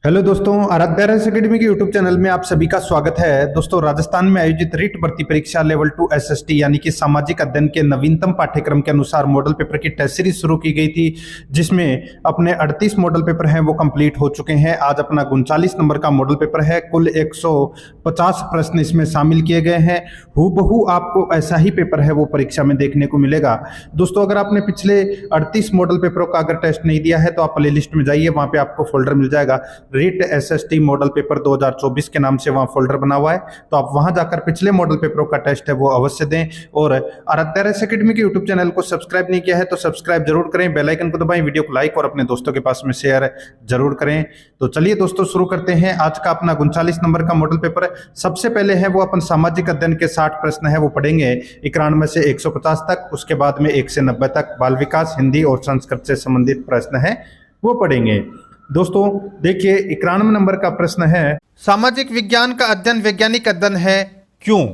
Hello दोस्तों, Aaradhya race academy के YouTube channel में आप सभी का स्वागत है। दोस्तों, राजस्थान में आयोजित रीट भर्ती परीक्षा लेवल 2 एसएसटी यानी कि सामाजिक अध्ययन के नवीनतम पाठ्यक्रम के अनुसार मॉडल पेपर की टेस्ट सीरीज शुरू की गई थी, जिसमें अपने 38 मॉडल पेपर हैं वो कंप्लीट हो चुके हैं। आज अपना 39 नंबर का मॉडल पेपर है। कुल 150 प्रश्न इसमें शामिल किए गए हैं। हूबहू आपको ऐसा ही पेपर है वो परीक्षा में देखने को मिलेगा। दोस्तों, अगर आपने पिछले 38 मॉडल पेपरों का अगर टेस्ट नहीं दिया है तो आप प्ले लिस्ट में जाइए, वहां पे आपको फोल्डर मिल जाएगा रीट एसएसटी मॉडल पेपर 2024 के नाम से वहां फोल्डर बना हुआ है। तो आप वहां जाकर पिछले मॉडल पेपरों का टेस्ट है वो अवश्य दें। और आराध्या रेस एकेडमी के यूट्यूब चैनल को सब्सक्राइब नहीं किया है तो सब्सक्राइब जरूर करें, बेल आइकन को दबाएं, वीडियो को लाइक और अपने दोस्तों के पास में शेयर जरूर करें। तो चलिए दोस्तों, शुरू करते हैं आज का अपना 39 नंबर का मॉडल पेपर। सबसे पहले है वो अपन सामाजिक अध्ययन के 60 प्रश्न है वो पढ़ेंगे 91 से 150 तक। उसके बाद में 1 से 90 तक बाल विकास, हिंदी और संस्कृत से संबंधित प्रश्न है वो पढ़ेंगे। दोस्तों देखिए, 91 नंबर का प्रश्न है, सामाजिक विज्ञान का अध्ययन वैज्ञानिक अध्ययन है क्यों?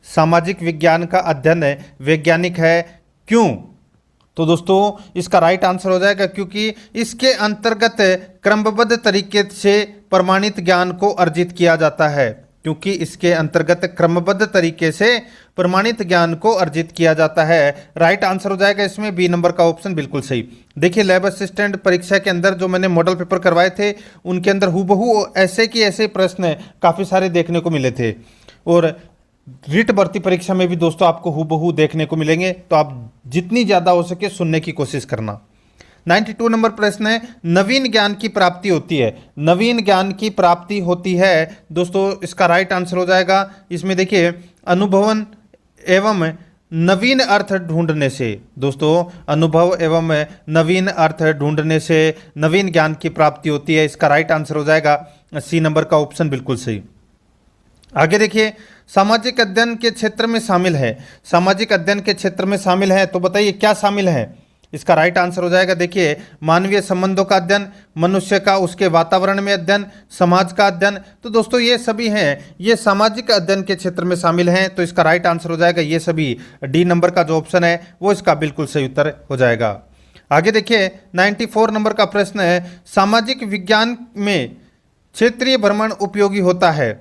सामाजिक विज्ञान का अध्ययन वैज्ञानिक है क्यों? तो दोस्तों इसका राइट आंसर हो जाएगा क्योंकि इसके अंतर्गत क्रमबद्ध तरीके से प्रमाणित ज्ञान को अर्जित किया जाता है। क्योंकि इसके अंतर्गत क्रमबद्ध तरीके से प्रमाणित ज्ञान को अर्जित किया जाता है। राइट आंसर हो जाएगा इसमें बी नंबर का ऑप्शन बिल्कुल सही। देखिए, लैब असिस्टेंट परीक्षा के अंदर जो मैंने मॉडल पेपर करवाए थे उनके अंदर हूबहू ऐसे की ऐसे प्रश्न काफ़ी सारे देखने को मिले थे, और रीट भर्ती परीक्षा में भी दोस्तों आपको हूबहू देखने को मिलेंगे। तो आप जितनी ज़्यादा हो सके सुनने की कोशिश करना। 92 नंबर प्रश्न है, नवीन ज्ञान की प्राप्ति होती है। नवीन ज्ञान की प्राप्ति होती है दोस्तों, इसका राइट आंसर हो जाएगा इसमें देखिए अनुभवन एवं नवीन अर्थ ढूंढने से। दोस्तों, अनुभव एवं नवीन अर्थ ढूंढने से नवीन ज्ञान की प्राप्ति होती है। इसका राइट आंसर हो जाएगा सी नंबर का ऑप्शन बिल्कुल सही। आगे देखिए, सामाजिक अध्ययन के क्षेत्र में शामिल है। सामाजिक अध्ययन के क्षेत्र में शामिल है तो बताइए क्या शामिल है? इसका राइट आंसर हो जाएगा देखिए मानवीय संबंधों का अध्ययन, मनुष्य का उसके वातावरण में अध्ययन, समाज का अध्ययन। तो दोस्तों ये सभी हैं, ये सामाजिक अध्ययन के क्षेत्र में शामिल हैं। तो इसका राइट आंसर हो जाएगा ये सभी। डी नंबर का जो ऑप्शन है वो इसका बिल्कुल सही उत्तर हो जाएगा। आगे देखिए, 94 नंबर का प्रश्न है, सामाजिक विज्ञान में क्षेत्रीय भ्रमण उपयोगी होता है।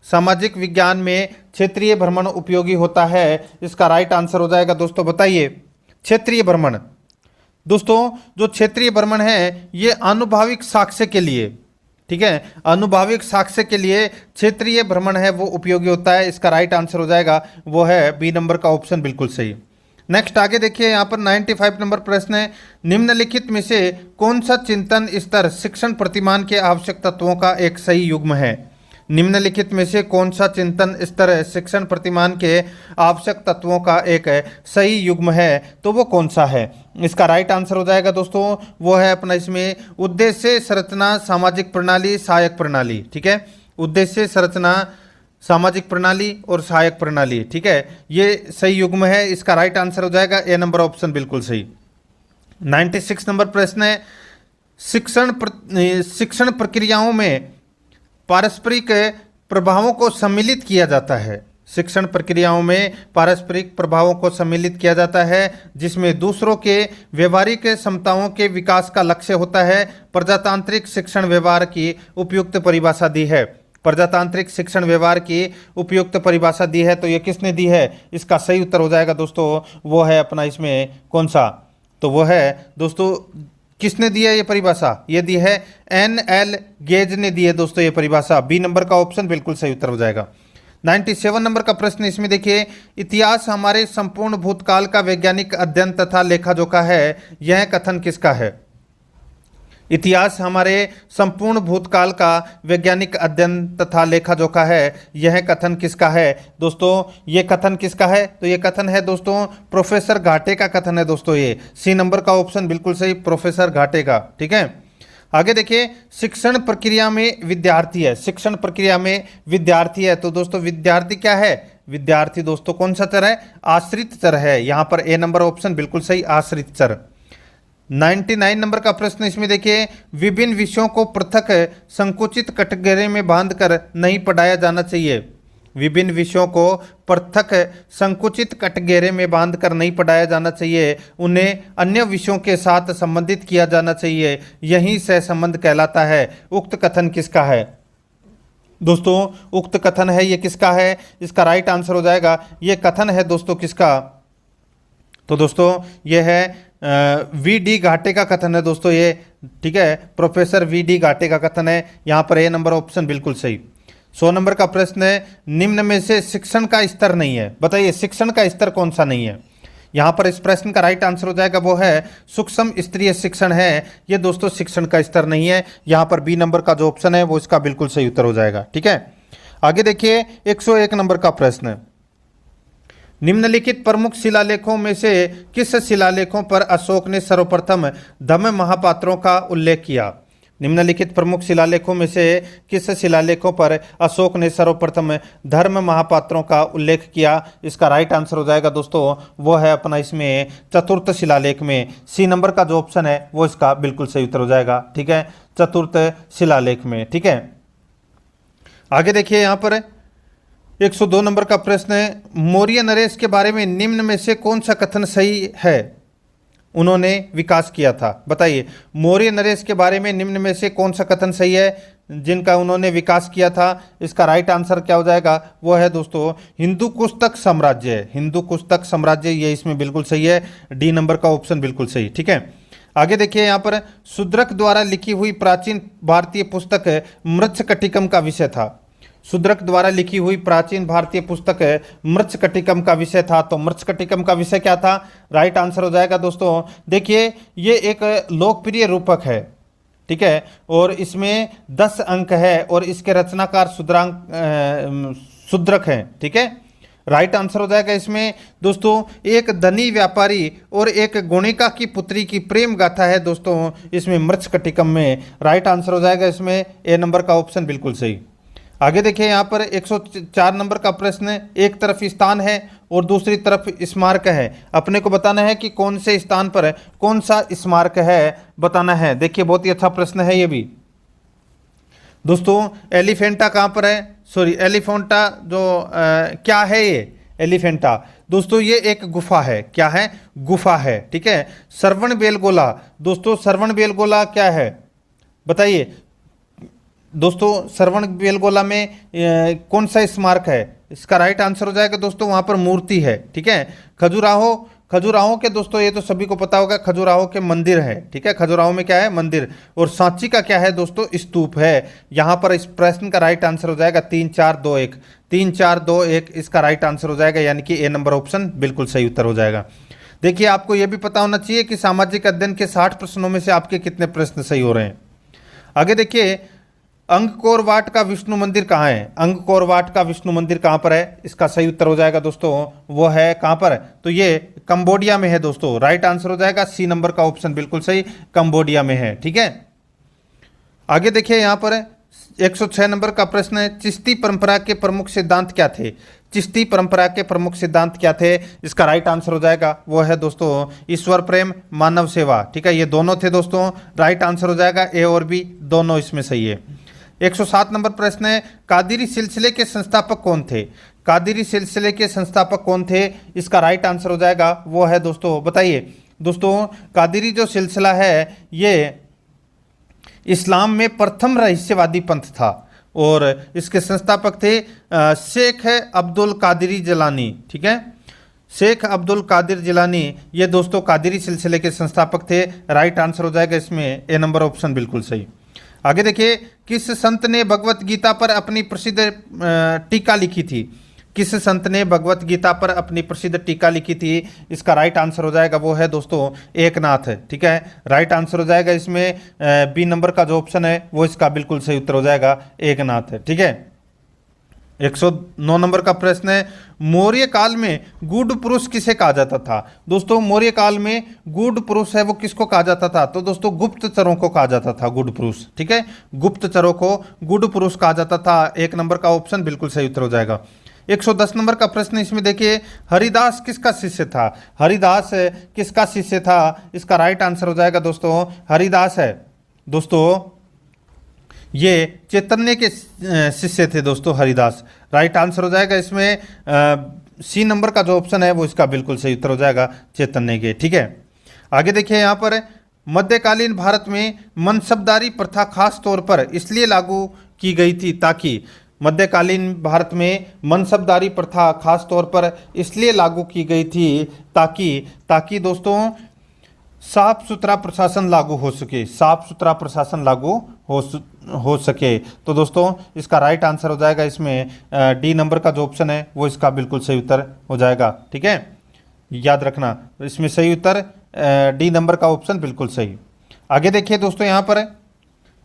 सामाजिक विज्ञान में क्षेत्रीय भ्रमण उपयोगी होता है। इसका राइट आंसर हो जाएगा दोस्तों, बताइए क्षेत्रीय भ्रमण। दोस्तों जो क्षेत्रीय भ्रमण है ये आनुभाविक साक्ष्य के लिए, ठीक है, आनुभाविक साक्ष्य के लिए क्षेत्रीय भ्रमण है वो उपयोगी होता है। इसका राइट आंसर हो जाएगा वो है बी नंबर का ऑप्शन बिल्कुल सही। नेक्स्ट आगे देखिए, यहाँ पर 95 नंबर प्रश्न है, निम्नलिखित में से कौन सा चिंतन स्तर शिक्षण प्रतिमान के आवश्यक तत्वों का एक सही युग्म है? निम्नलिखित में से कौन सा चिंतन स्तर शिक्षण प्रतिमान के आवश्यक तत्वों का एक सही युग्म है? तो वो कौन सा है? इसका राइट आंसर हो जाएगा दोस्तों वो है अपना इसमें उद्देश्य संरचना, सामाजिक प्रणाली, सहायक प्रणाली। ठीक है, उद्देश्य संरचना, सामाजिक प्रणाली और सहायक प्रणाली, ठीक है, ये सही युग्म है। इसका राइट आंसर हो जाएगा ए नंबर ऑप्शन बिल्कुल सही। 96 नंबर प्रश्न है, शिक्षण प्रक्रियाओं में पारस्परिक प्रभावों को सम्मिलित किया जाता है। शिक्षण प्रक्रियाओं में पारस्परिक प्रभावों को सम्मिलित किया जाता है जिसमें दूसरों के व्यवहारिक क्षमताओं के विकास का लक्ष्य होता है। प्रजातांत्रिक शिक्षण व्यवहार की उपयुक्त परिभाषा दी है। प्रजातांत्रिक शिक्षण व्यवहार की उपयुक्त परिभाषा दी है, तो ये किसने दी है? इसका सही उत्तर हो जाएगा दोस्तों वो है अपना इसमें कौन सा? तो वो है दोस्तों, किसने दी है ये परिभाषा? ये दी है NL गेज ने दी है दोस्तों ये परिभाषा। बी नंबर का ऑप्शन बिल्कुल सही उत्तर हो जाएगा। 97 नंबर का प्रश्न इसमें देखिए, इतिहास हमारे संपूर्ण भूतकाल का वैज्ञानिक अध्ययन तथा लेखा जोखा है, यह कथन किसका है? इतिहास हमारे संपूर्ण भूतकाल का वैज्ञानिक अध्ययन तथा लेखा जोखा है, यह कथन किसका है? दोस्तों ये कथन किसका है? तो ये कथन है दोस्तों प्रोफेसर घाटे का कथन है दोस्तों। ये सी नंबर का ऑप्शन बिल्कुल सही, प्रोफेसर घाटे का। ठीक है, आगे देखिए, शिक्षण प्रक्रिया में विद्यार्थी है। शिक्षण प्रक्रिया में विद्यार्थी है तो दोस्तों विद्यार्थी क्या है? विद्यार्थी दोस्तों कौन सा चर है? आश्रित चर है। यहाँ पर ए नंबर ऑप्शन बिल्कुल सही, आश्रित चर। 99 नंबर का प्रश्न इसमें देखिए, विभिन्न विषयों को पृथक संकुचित कैटेगरी में बांधकर नहीं पढ़ाया जाना चाहिए। विभिन्न विषयों को पृथक संकुचित कटघरे में बांधकर नहीं पढ़ाया जाना चाहिए, उन्हें अन्य विषयों के साथ संबंधित किया जाना चाहिए, यही सहसंबंध कहलाता है। उक्त कथन किसका है? दोस्तों उक्त कथन है ये किसका है? इसका राइट आंसर हो जाएगा, ये कथन है दोस्तों किसका? तो दोस्तों ये है वी डी घाटे का कथन है दोस्तों ये, ठीक है, प्रोफेसर वी डी घाटे का कथन है। यहाँ पर ए नंबर ऑप्शन बिल्कुल सही। 100 नंबर का प्रश्न है, निम्न में से शिक्षण का स्तर नहीं है, बताइए शिक्षण का स्तर कौन सा नहीं है? यहाँ पर इस प्रश्न का राइट आंसर हो जाएगा वो है सूक्ष्म स्तरीय शिक्षण है, ये दोस्तों शिक्षण का स्तर नहीं है। यहाँ पर बी नंबर का जो ऑप्शन है वो इसका बिल्कुल सही उत्तर हो जाएगा, ठीक है। आगे देखिए 101 नंबर का प्रश्न है, निम्नलिखित प्रमुख शिलालेखों में से किस शिलालेखों पर अशोक ने सर्वप्रथम धम्म महापात्रों का उल्लेख किया? निम्नलिखित प्रमुख शिलालेखों में से किस शिलालेखों पर अशोक ने सर्वप्रथम धर्म महापात्रों का उल्लेख किया? इसका राइट आंसर हो जाएगा दोस्तों वो है अपना इसमें चतुर्थ शिलालेख में, सी नंबर का जो ऑप्शन है वो इसका बिल्कुल सही उत्तर हो जाएगा, ठीक है, चतुर्थ शिलालेख में, ठीक है। आगे देखिए यहाँ पर 102 नंबर का प्रश्न है, मौर्य नरेश के बारे में निम्न में से कौन सा कथन सही है? उन्होंने विकास किया था, बताइए मौर्य नरेश के बारे में निम्न में से कौन सा कथन सही है जिनका उन्होंने विकास किया था? इसका राइट आंसर क्या हो जाएगा? वो है दोस्तों हिंदू कुश साम्राज्य, हिंदू कुश साम्राज्य, ये इसमें बिल्कुल सही है, डी नंबर का ऑप्शन बिल्कुल सही, ठीक है। आगे देखिए यहाँ पर शूद्रक द्वारा लिखी हुई प्राचीन भारतीय पुस्तक मृच्छकटिकम का विषय था। शूद्रक द्वारा लिखी हुई प्राचीन भारतीय पुस्तक मृच्छकटिकम का विषय था, तो मृच्छकटिकम का विषय क्या था? राइट आंसर हो जाएगा दोस्तों, देखिए ये एक लोकप्रिय रूपक है, ठीक है, और इसमें 10 अंक है और इसके रचनाकार शूद्रक हैं, ठीक है। राइट आंसर हो जाएगा इसमें दोस्तों एक धनी व्यापारी और एक गुणिका की पुत्री की प्रेम गाथा है दोस्तों इसमें मृच्छकटिकम में। राइट आंसर हो जाएगा इसमें ए नंबर का ऑप्शन बिल्कुल सही। आगे देखिए यहाँ पर 104 नंबर का प्रश्न, एक तरफ स्थान है और दूसरी तरफ स्मारक है, अपने को बताना है कि कौन से स्थान पर कौन सा स्मारक है बताना है। देखिए बहुत ही अच्छा प्रश्न है ये भी दोस्तों। एलिफेंटा कहाँ पर है? सॉरी एलिफेंटा जो क्या है ये एलिफेंटा? दोस्तों ये एक गुफा है, क्या है? गुफा है, ठीक है। श्रवण बेलगोला, दोस्तों श्रवण बेलगोला क्या है बताइए दोस्तों? श्रवण बेलगोला में कौन सा स्मारक है? इसका राइट आंसर हो जाएगा दोस्तों वहाँ पर मूर्ति है, ठीक है। खजुराहो, खजुराहो के दोस्तों ये तो सभी को पता होगा, खजुराहो के मंदिर है, ठीक है, खजुराहो में क्या है? मंदिर। और सांची का क्या है दोस्तों? स्तूप है। यहाँ पर इस प्रश्न का राइट आंसर हो जाएगा 3 4 2 1, 3 4 2 1 इसका राइट आंसर हो जाएगा, यानी कि ए नंबर ऑप्शन बिल्कुल सही उत्तर हो जाएगा। देखिए आपको यह भी पता होना चाहिए कि सामाजिक अध्ययन के 60 प्रश्नों में से आपके कितने प्रश्न सही हो रहे हैं। आगे देखिए अंगकोरवाट का विष्णु मंदिर कहाँ है? अंगकोरवाट का विष्णु मंदिर कहाँ पर है? इसका सही उत्तर हो जाएगा दोस्तों वो है कहाँ पर? तो ये कंबोडिया में है दोस्तों। राइट आंसर हो जाएगा सी नंबर का ऑप्शन बिल्कुल सही, कंबोडिया में है, ठीक है। आगे देखिए यहाँ पर 106 नंबर का प्रश्न है, चिश्ती परंपरा के प्रमुख सिद्धांत क्या थे? चिश्ती परंपरा के प्रमुख सिद्धांत क्या थे? इसका राइट आंसर हो जाएगा वो है दोस्तों ईश्वर प्रेम, मानव सेवा, ठीक है, ये दोनों थे दोस्तों। राइट आंसर हो जाएगा ए और बी दोनों इसमें सही है। 107 नंबर प्रश्न है, कादिरी सिलसिले के संस्थापक कौन थे? कादिरी सिलसिले के संस्थापक कौन थे? इसका राइट आंसर हो जाएगा वो है दोस्तों, बताइए दोस्तों कादिरी जो सिलसिला है ये इस्लाम में प्रथम रहस्यवादी पंथ था और इसके संस्थापक थे शेख अब्दुल कादिर जिलानी, ठीक है, शेख अब्दुल कादिर जिलानी, ये दोस्तों कादिरी सिलसिले के संस्थापक थे। राइट आंसर हो जाएगा इसमें ए नंबर ऑप्शन बिल्कुल सही। आगे देखिए किस संत ने भगवत गीता पर अपनी प्रसिद्ध टीका लिखी थी? किस संत ने भगवत गीता पर अपनी प्रसिद्ध टीका लिखी थी? इसका राइट आंसर हो जाएगा वो है दोस्तों एकनाथ, ठीक है। राइट आंसर हो जाएगा इसमें बी नंबर का जो ऑप्शन है वो इसका बिल्कुल सही उत्तर हो जाएगा एकनाथ, ठीक है। 109 नंबर का प्रश्न है, मौर्य काल में गूढ़ पुरुष किसे कहा जाता था? दोस्तों मौर्य काल में गूढ़ पुरुष है वो किसको कहा जाता था? तो दोस्तों गुप्तचरों को कहा जाता था गूढ़ पुरुष, ठीक है, गुप्तचरों को गूढ़ पुरुष कहा जाता था। एक नंबर का ऑप्शन बिल्कुल सही उत्तर हो जाएगा। 110 नंबर का प्रश्न इसमें देखिए, हरिदास किसका शिष्य था? हरिदास किसका शिष्य था? इसका राइट आंसर हो जाएगा दोस्तों हरिदास है दोस्तों ये चैतन्य के शिष्य थे दोस्तों, हरिदास। राइट आंसर हो जाएगा इसमें सी नंबर का जो ऑप्शन है वो इसका बिल्कुल सही उत्तर हो जाएगा, चैतन्य के। ठीक है, आगे देखिए यहाँ पर मध्यकालीन भारत में मनसबदारी प्रथा खास तौर पर इसलिए लागू की गई थी ताकि मध्यकालीन भारत में मनसबदारी प्रथा खास तौर पर इसलिए लागू की गई थी ताकि दोस्तों साफ सुथरा प्रशासन लागू हो सके, साफ सुथरा प्रशासन लागू हो सके। तो दोस्तों इसका राइट आंसर हो जाएगा इसमें डी नंबर का जो ऑप्शन है वो इसका बिल्कुल सही उत्तर हो जाएगा। ठीक है, याद रखना इसमें सही उत्तर डी नंबर का ऑप्शन बिल्कुल सही। आगे देखिए दोस्तों, यहाँ पर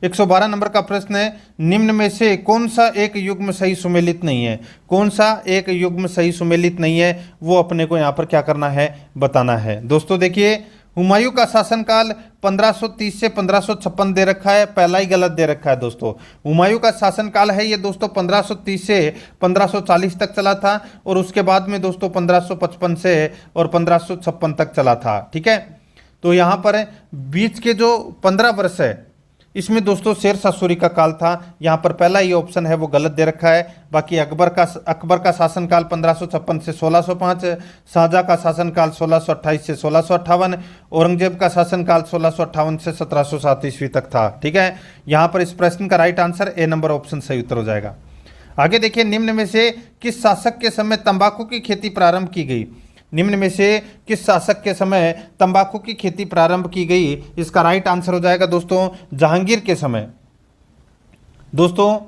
112 नंबर का प्रश्न है, निम्न में से कौन सा एक युग्म सही सुमेलित नहीं है? कौन सा एक युग्म सही सुमेलित नहीं है वो अपने को यहाँ पर क्या करना है, बताना है। दोस्तों देखिए, हुमायूं का शासनकाल 1530 से 1556 दे रखा है, पहला ही गलत दे रखा है दोस्तों। हुमायूं का शासनकाल है ये दोस्तों 1530 से 1540 तक चला था, और उसके बाद में दोस्तों 1555 से और 1556 तक चला था। ठीक है, तो यहाँ पर बीच के जो 15 वर्ष है इसमें दोस्तों शेरशाह सूरी का काल था। यहाँ पर पहला ये ऑप्शन है वो गलत दे रखा है। बाकी अकबर का शासनकाल 1556 से 1605, शाहजहाँ का शासनकाल 1628 से 1658, औरंगजेब का शासनकाल 1658 से 1707 ईस्वी तक था। ठीक है, यहाँ पर इस प्रश्न का right answer A number option सही उत्तर हो जाएगा। आगे देखिए, निम्न में से किस शासक के समय तंबाकू की खेती प्रारंभ की गई? निम्न में से किस शासक के समय तंबाकू की खेती प्रारंभ की गई? इसका राइट आंसर हो जाएगा दोस्तों जहांगीर के समय। दोस्तों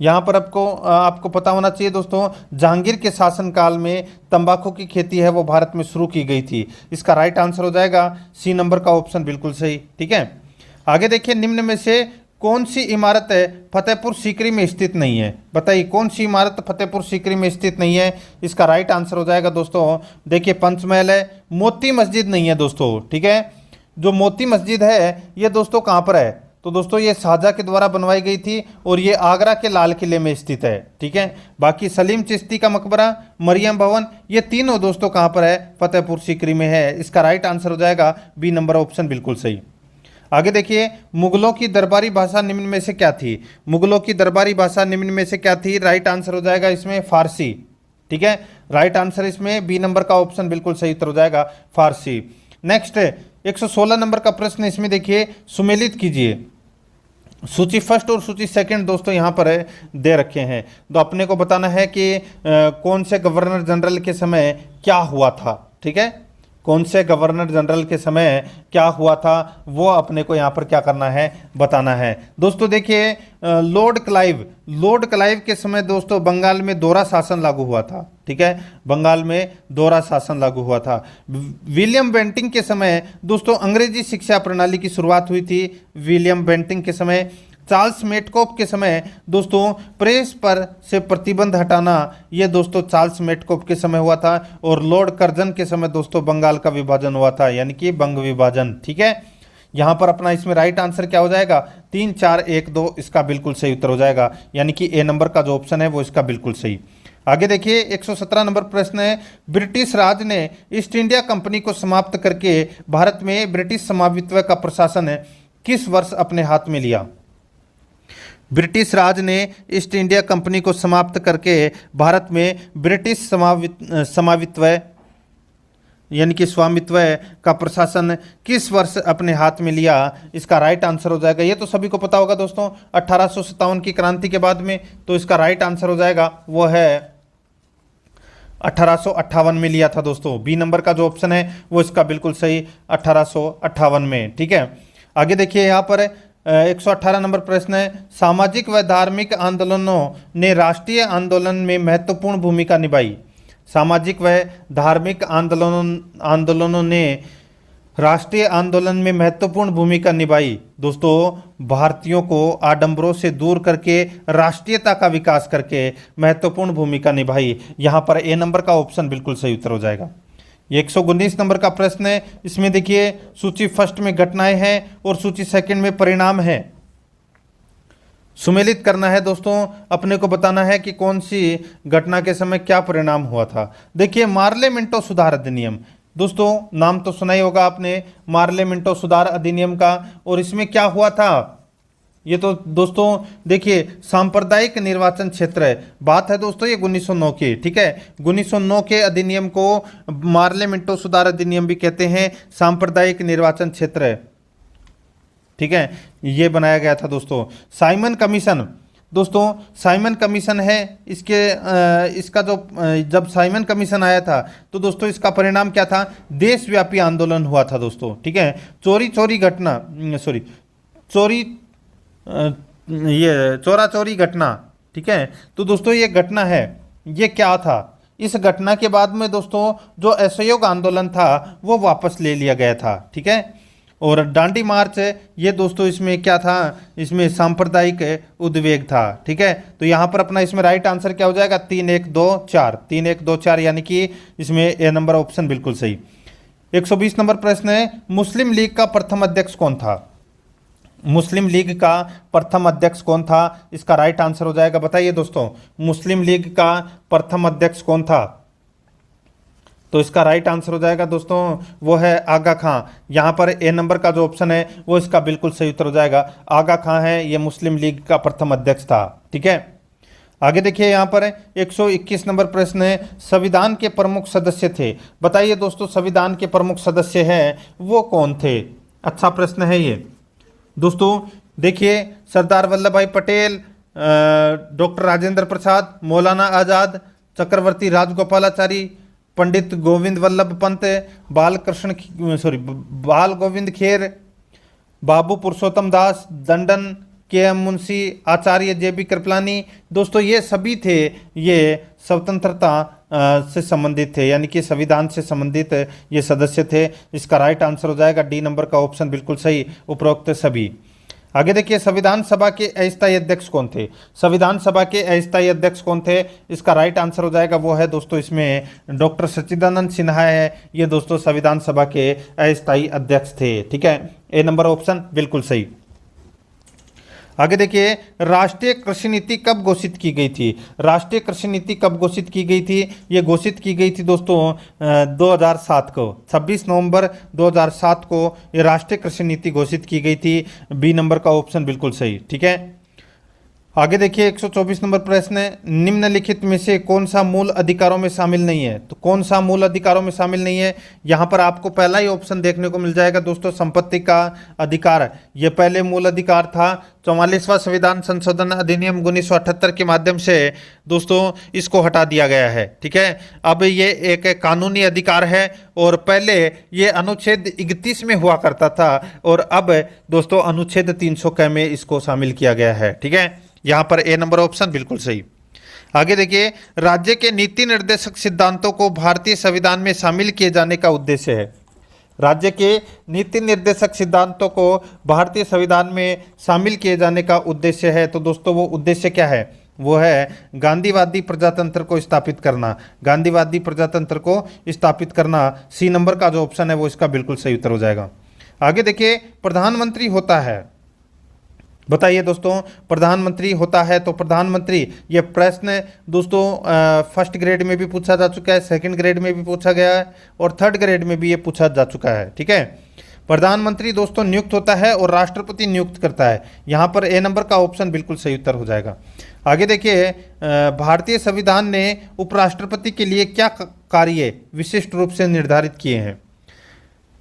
यहाँ पर आपको पता होना चाहिए दोस्तों, जहांगीर के शासनकाल में तंबाकू की खेती है वो भारत में शुरू की गई थी। इसका राइट आंसर हो जाएगा सी नंबर का ऑप्शन बिल्कुल सही। ठीक है, आगे देखिए, निम्न में से कौन सी इमारत है फतेहपुर सीकरी में स्थित नहीं है? बताइए कौन सी इमारत फतेहपुर सीकरी में स्थित नहीं है? इसका राइट आंसर हो जाएगा दोस्तों, देखिए पंचमहल है, मोती मस्जिद नहीं है दोस्तों। ठीक है, जो मोती मस्जिद है ये दोस्तों कहाँ पर है? तो दोस्तों ये शाहजहाँ के द्वारा बनवाई गई थी और ये आगरा के लाल किले में स्थित है। ठीक है, बाकी सलीम चिश्ती का मकबरा, मरियम भवन, ये तीनों दोस्तों कहाँ पर है? फतेहपुर सीकरी में है। इसका राइट आंसर हो जाएगा बी नंबर ऑप्शन बिल्कुल सही। आगे देखिए, मुगलों की दरबारी भाषा निम्न में से क्या थी? मुगलों की दरबारी भाषा निम्न में से क्या थी? राइट आंसर हो जाएगा इसमें फारसी। ठीक है, राइट आंसर इसमें बी नंबर का ऑप्शन बिल्कुल सही उत्तर हो जाएगा, फारसी। नेक्स्ट 116 नंबर का प्रश्न, इसमें देखिए सुमेलित कीजिए। सूची फर्स्ट और सूची सेकंड दोस्तों यहाँ पर दे रखे हैं, तो अपने को बताना है कि कौन से गवर्नर जनरल के समय क्या हुआ था। ठीक है, कौन से गवर्नर जनरल के समय क्या हुआ था वो अपने को यहाँ पर क्या करना है, बताना है। दोस्तों देखिए, लॉर्ड क्लाइव के समय दोस्तों बंगाल में दोहरा शासन लागू हुआ था। ठीक है, बंगाल में दोहरा शासन लागू हुआ था। विलियम बेंटिंग के समय दोस्तों अंग्रेजी शिक्षा प्रणाली की शुरुआत हुई थी। विलियम बेंटिंग के समय। चार्ल्स मेटकॉफ के समय दोस्तों प्रेस पर से प्रतिबंध हटाना, ये दोस्तों चार्ल्स मेटकॉफ के समय हुआ था। और लॉर्ड कर्जन के समय दोस्तों बंगाल का विभाजन हुआ था, यानी कि बंग विभाजन। ठीक है, यहाँ पर अपना इसमें राइट आंसर क्या हो जाएगा? 3, 4, 1, 2 इसका बिल्कुल सही उत्तर हो जाएगा, यानी कि ए नंबर का जो ऑप्शन है वो इसका बिल्कुल सही। आगे देखिए, 117 नंबर प्रश्न है, ब्रिटिश राज ने ईस्ट इंडिया कंपनी को समाप्त करके भारत में ब्रिटिश समावित्व का प्रशासन किस वर्ष अपने हाथ में लिया? ब्रिटिश राज ने ईस्ट इंडिया कंपनी को समाप्त करके भारत में ब्रिटिश समावित्व यानी कि स्वामित्व का प्रशासन किस वर्ष अपने हाथ में लिया? इसका राइट आंसर हो जाएगा, ये तो सभी को पता होगा दोस्तों, 1857 की क्रांति के बाद में। तो इसका राइट आंसर हो जाएगा वो है 1858 में लिया था दोस्तों। बी नंबर का जो ऑप्शन है वो इसका बिल्कुल सही, 1858 में। ठीक है, आगे देखिए, यहाँ पर 118 नंबर प्रश्न है, सामाजिक व धार्मिक आंदोलनों ने राष्ट्रीय आंदोलन में महत्वपूर्ण भूमिका निभाई। सामाजिक व धार्मिक आंदोलनों ने राष्ट्रीय आंदोलन में महत्वपूर्ण भूमिका निभाई। दोस्तों भारतीयों को आडंबरों से दूर करके राष्ट्रीयता का विकास करके महत्वपूर्ण भूमिका निभाई। यहाँ पर ए नंबर का ऑप्शन बिल्कुल सही उत्तर हो जाएगा। ये 119 नंबर का प्रश्न है, इसमें देखिए सूची फर्स्ट में घटनाएं हैं और सूची सेकंड में परिणाम है। सुमेलित करना है दोस्तों, अपने को बताना है कि कौन सी घटना के समय क्या परिणाम हुआ था। देखिए, मार्ले मिंटो सुधार अधिनियम, दोस्तों नाम तो सुना ही होगा आपने, मार्ले मिंटो सुधार अधिनियम का। और इसमें क्या हुआ था? ये तो दोस्तों देखिए सांप्रदायिक निर्वाचन क्षेत्र है, बात है दोस्तों ये 1909 की, ठीक है। 1909 के अधिनियम को मार्लेमेंटो सुधार अधिनियम भी कहते हैं, सांप्रदायिक निर्वाचन क्षेत्र है, ठीक है, ये बनाया गया था दोस्तों। साइमन कमीशन, दोस्तों साइमन कमीशन है, इसका जो जब साइमन कमीशन आया था तो दोस्तों इसका परिणाम क्या था, देशव्यापी आंदोलन हुआ था दोस्तों, ठीक है। चोरा चोरी घटना, ठीक है। तो दोस्तों ये घटना है, ये क्या था, इस घटना के बाद में दोस्तों जो असहयोग आंदोलन था वो वापस ले लिया गया था, ठीक है। और दांडी मार्च, ये दोस्तों इसमें क्या था, इसमें सांप्रदायिक उद्वेग था, ठीक है। तो यहाँ पर अपना इसमें राइट आंसर क्या हो जाएगा, 3 1 2 4, 3 1 2 4, यानी कि इसमें ए नंबर ऑप्शन बिल्कुल सही। 120 नंबर प्रश्न है, मुस्लिम लीग का प्रथम अध्यक्ष कौन था। मुस्लिम लीग का प्रथम अध्यक्ष कौन था, इसका राइट आंसर हो जाएगा, बताइए दोस्तों, मुस्लिम लीग का प्रथम अध्यक्ष कौन था। तो इसका राइट आंसर हो जाएगा दोस्तों वो है आगा खां। यहाँ पर ए नंबर का जो ऑप्शन है वो इसका बिल्कुल सही उत्तर हो जाएगा, आगा खां है ये मुस्लिम लीग का प्रथम अध्यक्ष था, ठीक है। आगे देखिए यहाँ पर 121 नंबर प्रश्न है, संविधान के प्रमुख सदस्य थे, बताइए दोस्तों संविधान के प्रमुख सदस्य हैं वो कौन थे। अच्छा प्रश्न है ये दोस्तों। देखिए सरदार वल्लभ भाई पटेल, डॉक्टर राजेंद्र प्रसाद, मौलाना आज़ाद, चक्रवर्ती राजगोपालाचारी, पंडित गोविंद वल्लभ पंत, बाल गोविंद खेर, बाबू पुरुषोत्तम दास, दंडन के एम मुंशी, आचार्य जे बी कृपलानी, दोस्तों ये सभी थे, ये स्वतंत्रता से संबंधित थे, यानी कि संविधान से संबंधित ये सदस्य थे। इसका राइट आंसर हो जाएगा डी नंबर का ऑप्शन बिल्कुल सही, उपरोक्त सभी। आगे देखिए संविधान सभा के अस्थायी अध्यक्ष कौन थे, संविधान सभा के अस्थायी अध्यक्ष कौन थे, इसका राइट आंसर हो जाएगा वो है दोस्तों इसमें डॉक्टर सच्चिदानंद सिन्हा है, ये दोस्तों संविधान सभा के अस्थायी अध्यक्ष थे, ठीक है। ए नंबर ऑप्शन बिल्कुल सही। आगे देखिए राष्ट्रीय कृषि नीति कब घोषित की गई थी, राष्ट्रीय कृषि नीति कब घोषित की गई थी, ये घोषित की गई थी दोस्तों 2007 को, 26 नवंबर 2007 को ये राष्ट्रीय कृषि नीति घोषित की गई थी, बी नंबर का ऑप्शन बिल्कुल सही, ठीक है। आगे देखिए 124 नंबर प्रश्न है, निम्नलिखित में से कौन सा मूल अधिकारों में शामिल नहीं है, तो कौन सा मूल अधिकारों में शामिल नहीं है, यहाँ पर आपको पहला ही ऑप्शन देखने को मिल जाएगा दोस्तों, संपत्ति का अधिकार, ये पहले मूल अधिकार था। 44वां संविधान संशोधन अधिनियम 1978 के माध्यम से दोस्तों इसको हटा दिया गया है, ठीक है। अब ये एक कानूनी अधिकार है और पहले ये अनुच्छेद 31 में हुआ करता था और अब दोस्तों अनुच्छेद 300 में इसको शामिल किया गया है, ठीक है। यहाँ पर ए नंबर ऑप्शन बिल्कुल सही। आगे देखिए राज्य के नीति निर्देशक सिद्धांतों को भारतीय संविधान में शामिल किए जाने का उद्देश्य है, राज्य के नीति निर्देशक सिद्धांतों को भारतीय संविधान में शामिल किए जाने का उद्देश्य है, तो दोस्तों वो उद्देश्य क्या है, वो है गांधीवादी प्रजातंत्र को स्थापित करना, गांधीवादी प्रजातंत्र को स्थापित करना। सी नंबर का जो ऑप्शन है वो इसका बिल्कुल सही उत्तर हो जाएगा। आगे देखिए प्रधानमंत्री होता है, बताइए दोस्तों प्रधानमंत्री होता है, तो प्रधानमंत्री ये प्रश्न दोस्तों फर्स्ट ग्रेड में भी पूछा जा चुका है, सेकंड ग्रेड में भी पूछा गया है और थर्ड ग्रेड में भी ये पूछा जा चुका है, ठीक है। प्रधानमंत्री दोस्तों नियुक्त होता है और राष्ट्रपति नियुक्त करता है, यहाँ पर ए नंबर का ऑप्शन बिल्कुल सही उत्तर हो जाएगा। आगे देखिए भारतीय संविधान ने उपराष्ट्रपति के लिए क्या कार्य विशिष्ट रूप से निर्धारित किए हैं,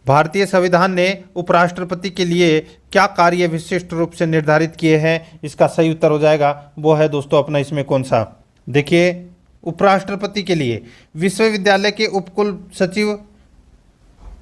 भारतीय संविधान ने उपराष्ट्रपति के लिए क्या कार्य विशिष्ट रूप से निर्धारित किए हैं, इसका सही उत्तर हो जाएगा वो है दोस्तों अपना इसमें कौन सा, देखिए उपराष्ट्रपति के लिए विश्वविद्यालय के उपकुल सचिव,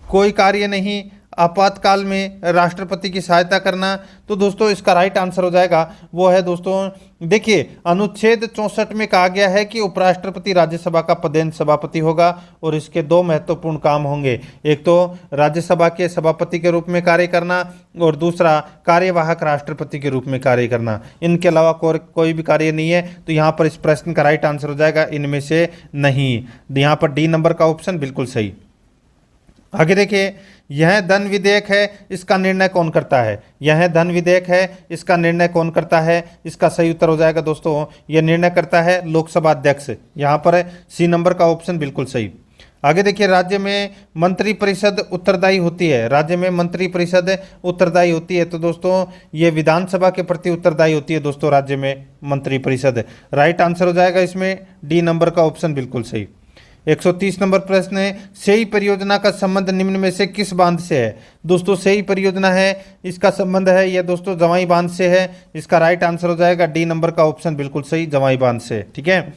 कोई कार्य नहीं, आपातकाल में राष्ट्रपति की सहायता करना, तो दोस्तों इसका राइट आंसर हो जाएगा वो है दोस्तों देखिए अनुच्छेद 64 में कहा गया है कि उपराष्ट्रपति राज्यसभा का पदेन सभापति होगा और इसके दो महत्वपूर्ण काम होंगे, एक तो राज्यसभा के सभापति के रूप में कार्य करना और दूसरा कार्यवाहक राष्ट्रपति के रूप में कार्य करना, इनके अलावा कोई भी कार्य नहीं है। तो यहाँ पर इस प्रश्न का राइट आंसर हो जाएगा इनमें से नहीं, यहाँ पर डी नंबर का ऑप्शन बिल्कुल सही। आगे देखिए यह धन विधेयक है, इसका निर्णय कौन करता है, यह धन विधेयक है, इसका निर्णय कौन करता है, इसका सही उत्तर हो जाएगा दोस्तों यह निर्णय करता है लोकसभा अध्यक्ष, यहाँ पर सी नंबर का ऑप्शन बिल्कुल सही। आगे देखिए, राज्य में मंत्री परिषद उत्तरदायी होती है, राज्य में मंत्री परिषद उत्तरदायी होती है, तो दोस्तों ये विधानसभा के प्रति उत्तरदायी होती है दोस्तों राज्य में मंत्री परिषद। राइट आंसर हो जाएगा इसमें डी नंबर का ऑप्शन बिल्कुल सही। 130 नंबर प्रश्न है, सेई परियोजना का संबंध निम्न में से किस बांध से है? दोस्तों सेई परियोजना है, इसका संबंध है ये दोस्तों जवाई बांध से है। इसका राइट आंसर हो जाएगा डी नंबर का ऑप्शन बिल्कुल सही, जवाई बांध से। ठीक है,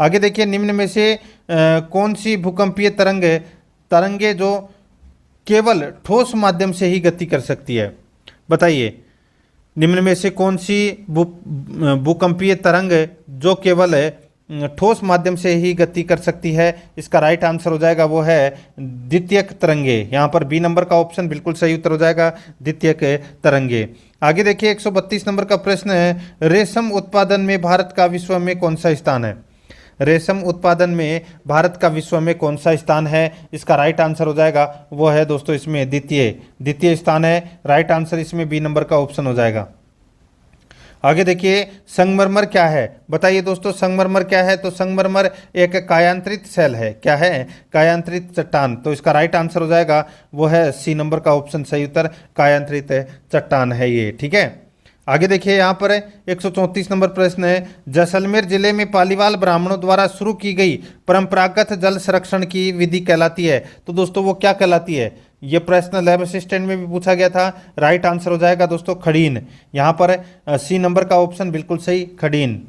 आगे देखिए, निम्न में से कौन सी भूकंपीय तरंगे जो केवल ठोस माध्यम से ही गति कर सकती है? बताइए, निम्न में से कौन सी भूकंपीय तरंग जो केवल ठोस माध्यम से ही गति कर सकती है? इसका राइट आंसर हो जाएगा वो है द्वितीयक तरंगे। यहाँ पर बी नंबर का ऑप्शन बिल्कुल सही उत्तर हो जाएगा, द्वितीयक तरंगे। आगे देखिए, 132 नंबर का प्रश्न है, रेशम उत्पादन में भारत का विश्व में कौन सा स्थान है? रेशम उत्पादन में भारत का विश्व में कौन सा स्थान है? इसका राइट आंसर हो जाएगा वो है दोस्तों इसमें द्वितीय स्थान है। राइट आंसर इसमें बी नंबर का ऑप्शन हो जाएगा। आगे देखिए, संगमरमर क्या है? बताइए दोस्तों, संगमरमर क्या है? तो संगमरमर एक कायांतरित शैल है। क्या है? कायांतरित चट्टान। तो इसका राइट आंसर हो जाएगा वो है सी नंबर का ऑप्शन सही उत्तर, कायांतरित चट्टान है ये। ठीक है, आगे देखिए, यहाँ पर 134 नंबर प्रश्न है, जैसलमेर जिले में पालीवाल ब्राह्मणों द्वारा शुरू की गई परंपरागत जल संरक्षण की विधि कहलाती है? तो दोस्तों वो क्या कहलाती है? ये प्रश्न लैब असिस्टेंट में भी पूछा गया था। राइट आंसर हो जाएगा दोस्तों खड़ीन। यहाँ पर सी नंबर का ऑप्शन बिल्कुल सही, खड़ीन।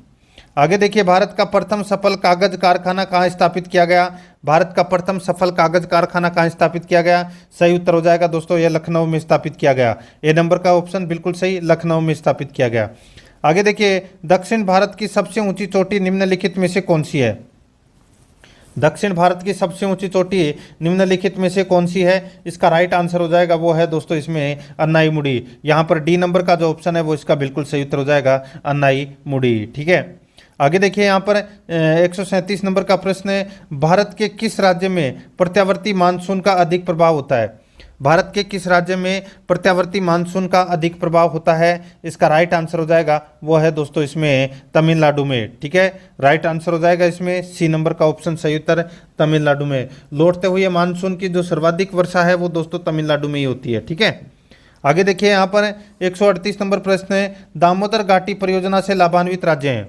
आगे देखिए, भारत का प्रथम सफल कागज कारखाना कहाँ स्थापित किया गया? भारत का प्रथम सफल कागज कारखाना कहाँ स्थापित किया गया? सही उत्तर हो जाएगा दोस्तों यह लखनऊ में स्थापित किया गया। ए नंबर का ऑप्शन बिल्कुल सही, लखनऊ में स्थापित किया गया। आगे देखिए, दक्षिण भारत की सबसे ऊंची चोटी निम्नलिखित में से कौन सी है? दक्षिण भारत की सबसे ऊंची चोटी निम्नलिखित में से कौन सी है? इसका राइट आंसर हो जाएगा वो है दोस्तों इसमें अन्नाईमुड़ी। यहाँ पर डी नंबर का जो ऑप्शन है वो इसका बिल्कुल सही उत्तर हो जाएगा, अन्नाईमुड़ी। ठीक है, आगे देखिए, यहाँ पर 137 नंबर का प्रश्न है, भारत के किस राज्य में प्रत्यावर्ती मानसून का अधिक प्रभाव होता है? भारत के किस राज्य में प्रत्यावर्ती मानसून का अधिक प्रभाव होता है? इसका राइट आंसर हो जाएगा वो है दोस्तों इसमें तमिलनाडु में। ठीक है, राइट आंसर हो जाएगा इसमें सी नंबर का ऑप्शन सही उत्तर, तमिलनाडु में। लौटते हुए मानसून की जो सर्वाधिक वर्षा है वो दोस्तों तमिलनाडु में ही होती है। ठीक है, आगे देखिए, यहाँ पर 138 नंबर प्रश्न है, दामोदर घाटी परियोजना से लाभान्वित राज्य हैं?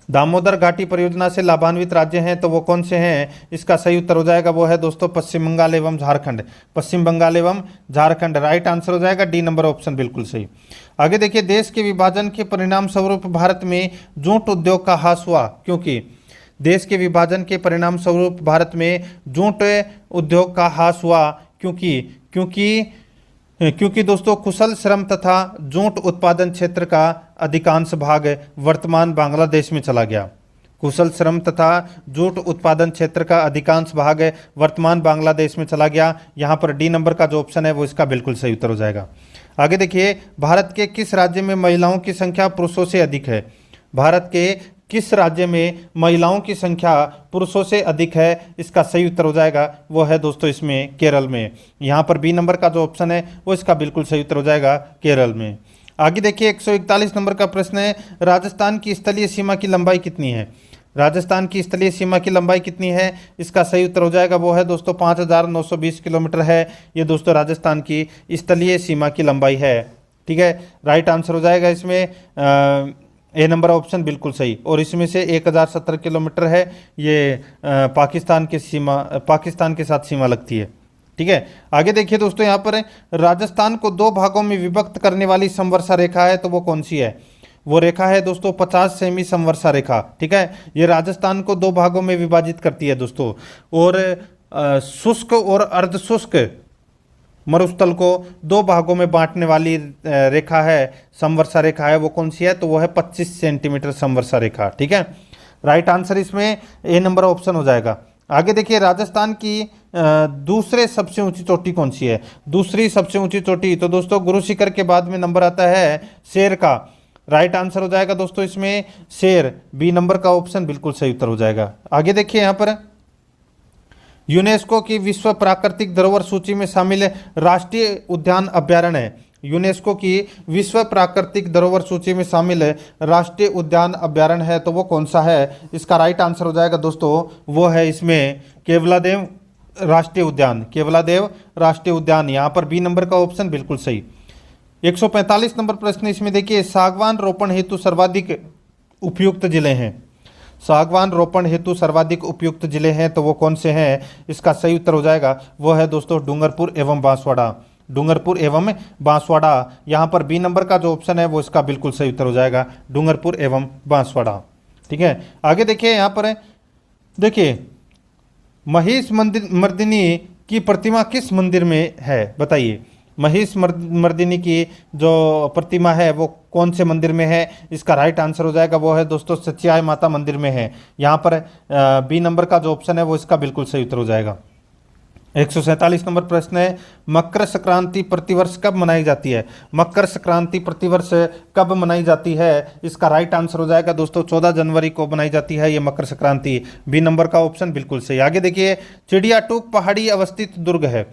दामोदर घाटी परियोजना से लाभान्वित राज्य हैं तो वो कौन से हैं? इसका सही उत्तर हो जाएगा वो है दोस्तों पश्चिम बंगाल एवं झारखंड। पश्चिम बंगाल एवं झारखंड। राइट आंसर हो जाएगा डी नंबर ऑप्शन बिल्कुल सही। आगे देखिए, देश के विभाजन के परिणाम स्वरूप भारत में जूट उद्योग का ह्रास हुआ क्योंकि? देश के विभाजन के परिणाम स्वरूप भारत में जूट उद्योग का ह्रास हुआ क्योंकि दोस्तों कुशल श्रम तथा जूट उत्पादन क्षेत्र का अधिकांश भाग वर्तमान बांग्लादेश में चला गया। कुशल श्रम तथा जूट उत्पादन क्षेत्र का अधिकांश भाग वर्तमान बांग्लादेश में चला गया। यहाँ पर डी नंबर का जो ऑप्शन है वो इसका बिल्कुल सही उत्तर हो जाएगा। आगे देखिए, भारत के किस राज्य में महिलाओं की संख्या पुरुषों से अधिक है? भारत के किस राज्य में महिलाओं की संख्या पुरुषों से अधिक है? इसका सही उत्तर हो जाएगा वो है दोस्तों इसमें केरल में। यहाँ पर बी नंबर का जो ऑप्शन है वो इसका बिल्कुल सही उत्तर हो जाएगा, केरल में। आगे देखिए, 141 नंबर का प्रश्न है, राजस्थान की स्थलीय सीमा की लंबाई कितनी है? राजस्थान की स्थलीय सीमा की लंबाई कितनी है? इसका सही उत्तर हो जाएगा वो है दोस्तों 5920 किलोमीटर है। ये दोस्तों राजस्थान की स्थलीय सीमा की लंबाई है। ठीक है, राइट आंसर हो जाएगा इसमें ए नंबर ऑप्शन बिल्कुल सही। और इसमें से 1070 किलोमीटर है ये पाकिस्तान के साथ सीमा लगती है। ठीक है, आगे देखिए दोस्तों, यहाँ पर राजस्थान को दो भागों में विभक्त करने वाली समवर्षा रेखा है तो वो कौन सी है? वो रेखा है दोस्तों 50 सेमी समवर्षा रेखा। ठीक है, ये राजस्थान को दो भागों में विभाजित करती है दोस्तों। और शुष्क और अर्धशुष्क मरुस्थल को दो भागों में बांटने वाली रेखा है, समवर्षा रेखा है, वो कौन सी है? तो वो है 25 सेंटीमीटर समवर्षा रेखा। ठीक है, राइट आंसर इसमें ए नंबर ऑप्शन हो जाएगा। आगे देखिए, राजस्थान की दूसरे सबसे ऊंची चोटी कौन सी है? दूसरी सबसे ऊंची चोटी तो दोस्तों गुरु शिखर के बाद में नंबर आता है शेर का। राइट आंसर हो जाएगा दोस्तों इसमें शेर, बी नंबर का ऑप्शन बिल्कुल सही उत्तर हो जाएगा। आगे देखिए, यहाँ पर यूनेस्को की विश्व प्राकृतिक धरोहर सूची में शामिल राष्ट्रीय उद्यान अभ्यारण्य है। यूनेस्को की विश्व प्राकृतिक धरोहर सूची में शामिल राष्ट्रीय उद्यान अभ्यारण्य है, तो वो कौन सा है? इसका राइट आंसर हो जाएगा दोस्तों, वो है इसमें केवलादेव राष्ट्रीय उद्यान। केवलादेव राष्ट्रीय उद्यान, यहाँ पर बी नंबर का ऑप्शन बिल्कुल सही। 145 नंबर प्रश्न इसमें देखिए, सागवान रोपण हेतु सर्वाधिक उपयुक्त जिले हैं। सागवान रोपण हेतु सर्वाधिक उपयुक्त जिले हैं, तो वो कौन से हैं? इसका सही उत्तर हो जाएगा वो है दोस्तों डूंगरपुर एवं बांसवाड़ा। डूंगरपुर एवं बांसवाड़ा, यहाँ पर बी नंबर का जो ऑप्शन है वो इसका बिल्कुल सही उत्तर हो जाएगा, डूंगरपुर एवं बांसवाड़ा। ठीक है, आगे देखिए, यहाँ पर देखिए महिष मर्दिनी की प्रतिमा किस मंदिर में है? बताइए, महिष मर्दिनी की जो प्रतिमा है वो कौन से मंदिर में है? इसका राइट आंसर हो जाएगा वो है दोस्तों सच्चियाई माता मंदिर में है। यहाँ पर बी नंबर का जो ऑप्शन है वो इसका बिल्कुल सही उत्तर हो जाएगा। 147 नंबर प्रश्न है, मकर संक्रांति प्रतिवर्ष कब मनाई जाती है? मकर संक्रांति प्रतिवर्ष कब मनाई जाती है? इसका राइट आंसर हो जाएगा दोस्तों 14 जनवरी को मनाई जाती है ये मकर संक्रांति। बी नंबर का ऑप्शन बिल्कुल सही। आगे देखिए, चिड़ियाटूक पहाड़ी अवस्थित दुर्ग है।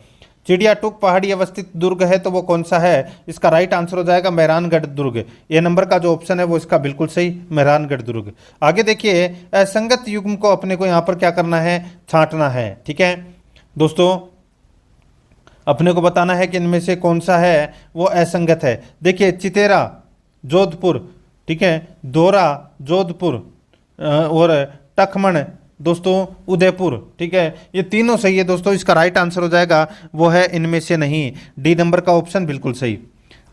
चिड़ियाटूक पहाड़ी अवस्थित दुर्ग है, तो वो कौन सा है? इसका राइट आंसर हो जाएगा मेहरानगढ़ दुर्ग। ए नंबर का जो ऑप्शन है वो इसका बिल्कुल सही, मेहरानगढ़ दुर्ग। आगे देखिए, असंगत युग्म को अपने को यहाँ पर क्या करना है? छांटना है। ठीक है दोस्तों, अपने को बताना है कि इनमें से कौन सा है वो असंगत है। देखिए, चितेरा जोधपुर, ठीक है, दोरा जोधपुर और टखमण दोस्तों उदयपुर। ठीक है, ये तीनों सही है दोस्तों। इसका राइट आंसर हो जाएगा वो है इनमें से नहीं, डी नंबर का ऑप्शन बिल्कुल सही।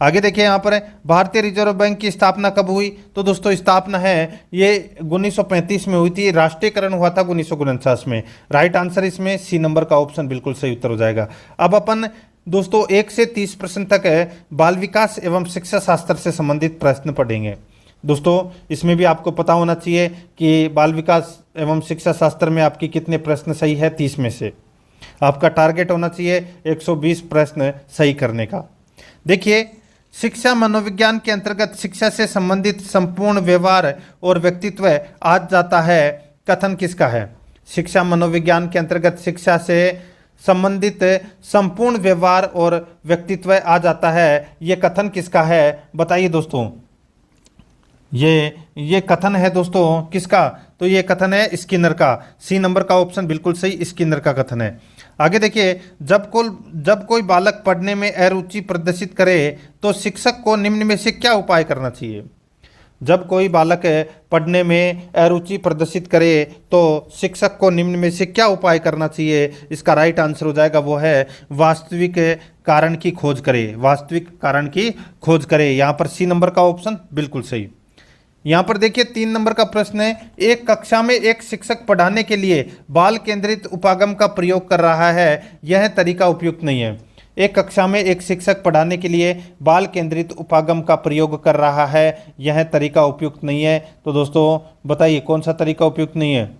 आगे देखिए, यहाँ पर भारतीय रिजर्व बैंक की स्थापना कब हुई? तो दोस्तों स्थापना है ये 1935 में हुई थी, राष्ट्रीयकरण हुआ था 1949 में। राइट आंसर इसमें सी नंबर का ऑप्शन बिल्कुल सही उत्तर हो जाएगा। अब अपन दोस्तों 1 से 30 प्रश्न तक बाल विकास एवं शिक्षा शास्त्र से संबंधित प्रश्न पढ़ेंगे। दोस्तों इसमें भी आपको पता होना चाहिए कि बाल विकास एवं शिक्षा शास्त्र में आपके कितने प्रश्न सही है। 30 में से आपका टारगेट होना चाहिए 120 प्रश्न सही करने का। देखिए, शिक्षा मनोविज्ञान के अंतर्गत शिक्षा से संबंधित संपूर्ण व्यवहार और व्यक्तित्व आ जाता है, कथन किसका है? शिक्षा मनोविज्ञान के अंतर्गत शिक्षा से संबंधित संपूर्ण व्यवहार और व्यक्तित्व आ जाता है, ये कथन किसका है? बताइए दोस्तों। ये कथन है दोस्तों किसका? तो ये कथन है स्किनर का। सी नंबर का ऑप्शन बिल्कुल सही, स्किनर का कथन है। आगे देखिए, जब कोई बालक पढ़ने में अरुचि प्रदर्शित करे तो शिक्षक को निम्न में से क्या उपाय करना चाहिए? जब कोई बालक पढ़ने में अरुचि प्रदर्शित करे तो शिक्षक को निम्न में से क्या उपाय करना चाहिए? इसका राइट आंसर हो जाएगा वो है वास्तविक कारण की खोज करे। वास्तविक कारण की खोज करे, यहाँ पर सी नंबर का ऑप्शन बिल्कुल सही। यहाँ पर देखिए 3 नंबर का प्रश्न है, एक कक्षा में एक शिक्षक पढ़ाने के लिए बाल केंद्रित उपागम का प्रयोग कर रहा है, यह तरीका उपयुक्त नहीं है। एक कक्षा में एक शिक्षक पढ़ाने के लिए बाल केंद्रित उपागम का प्रयोग कर रहा है, यह तरीका उपयुक्त नहीं है। तो दोस्तों बताइए कौन सा तरीका उपयुक्त नहीं है?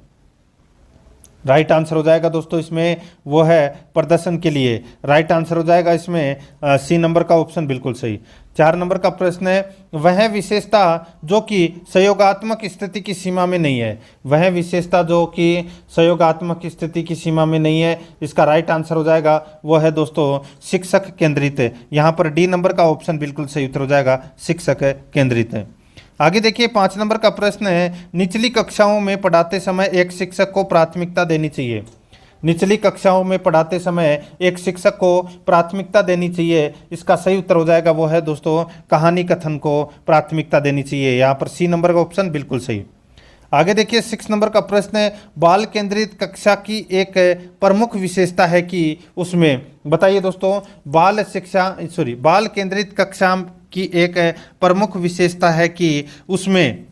राइट आंसर हो जाएगा दोस्तों इसमें वो है प्रदर्शन के लिए। राइट आंसर हो जाएगा इसमें सी नंबर का ऑप्शन बिल्कुल सही। 4 नंबर का प्रश्न है, वह विशेषता जो कि संयोगात्मक स्थिति की सीमा में नहीं है। वह विशेषता जो कि संयोगात्मक स्थिति की सीमा में नहीं है, इसका राइट आंसर हो जाएगा वो है दोस्तों शिक्षक केंद्रित। यहाँ पर डी नंबर का ऑप्शन बिल्कुल सही उत्तर हो जाएगा, शिक्षक केंद्रित। आगे देखिए 5 नंबर का प्रश्न है, निचली कक्षाओं में पढ़ाते समय एक शिक्षक को प्राथमिकता देनी चाहिए। निचली कक्षाओं में पढ़ाते समय एक शिक्षक को प्राथमिकता देनी चाहिए, इसका सही उत्तर हो जाएगा वो है दोस्तों कहानी कथन को प्राथमिकता देनी चाहिए। यहाँ पर सी नंबर का ऑप्शन बिल्कुल सही। आगे देखिए 6 नंबर का प्रश्न है, बाल केंद्रित कक्षा की एक प्रमुख विशेषता है कि उसमें, बताइए दोस्तों, बाल केंद्रित कक्षा की एक प्रमुख विशेषता है कि उसमें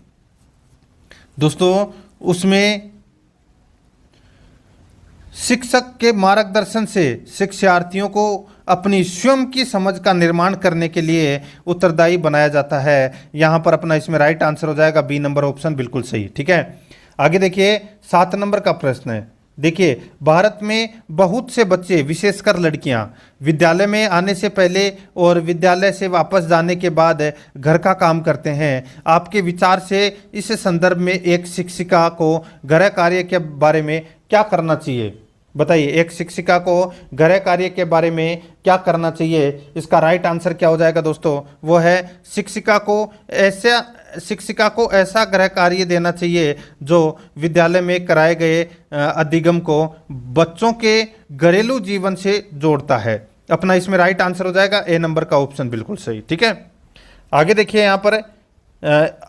शिक्षक के मार्गदर्शन से शिक्षार्थियों को अपनी स्वयं की समझ का निर्माण करने के लिए उत्तरदायी बनाया जाता है। यहाँ पर अपना इसमें राइट आंसर हो जाएगा बी नंबर ऑप्शन बिल्कुल सही। ठीक है, आगे देखिए 7 नंबर का प्रश्न है, देखिए भारत में बहुत से बच्चे विशेषकर लड़कियां विद्यालय में आने से पहले और विद्यालय से वापस जाने के बाद घर का काम करते हैं। आपके विचार से इस संदर्भ में एक शिक्षिका को गृह कार्य के बारे में क्या करना चाहिए? बताइए, एक शिक्षिका को गृह कार्य के बारे में क्या करना चाहिए? इसका राइट आंसर क्या हो जाएगा दोस्तों? वो है शिक्षिका को ऐसा गृह कार्य देना चाहिए जो विद्यालय में कराए गए अधिगम को बच्चों के घरेलू जीवन से जोड़ता है। अपना इसमें राइट आंसर हो जाएगा ए नंबर का ऑप्शन, बिल्कुल सही। ठीक है, आगे देखिए यहाँ पर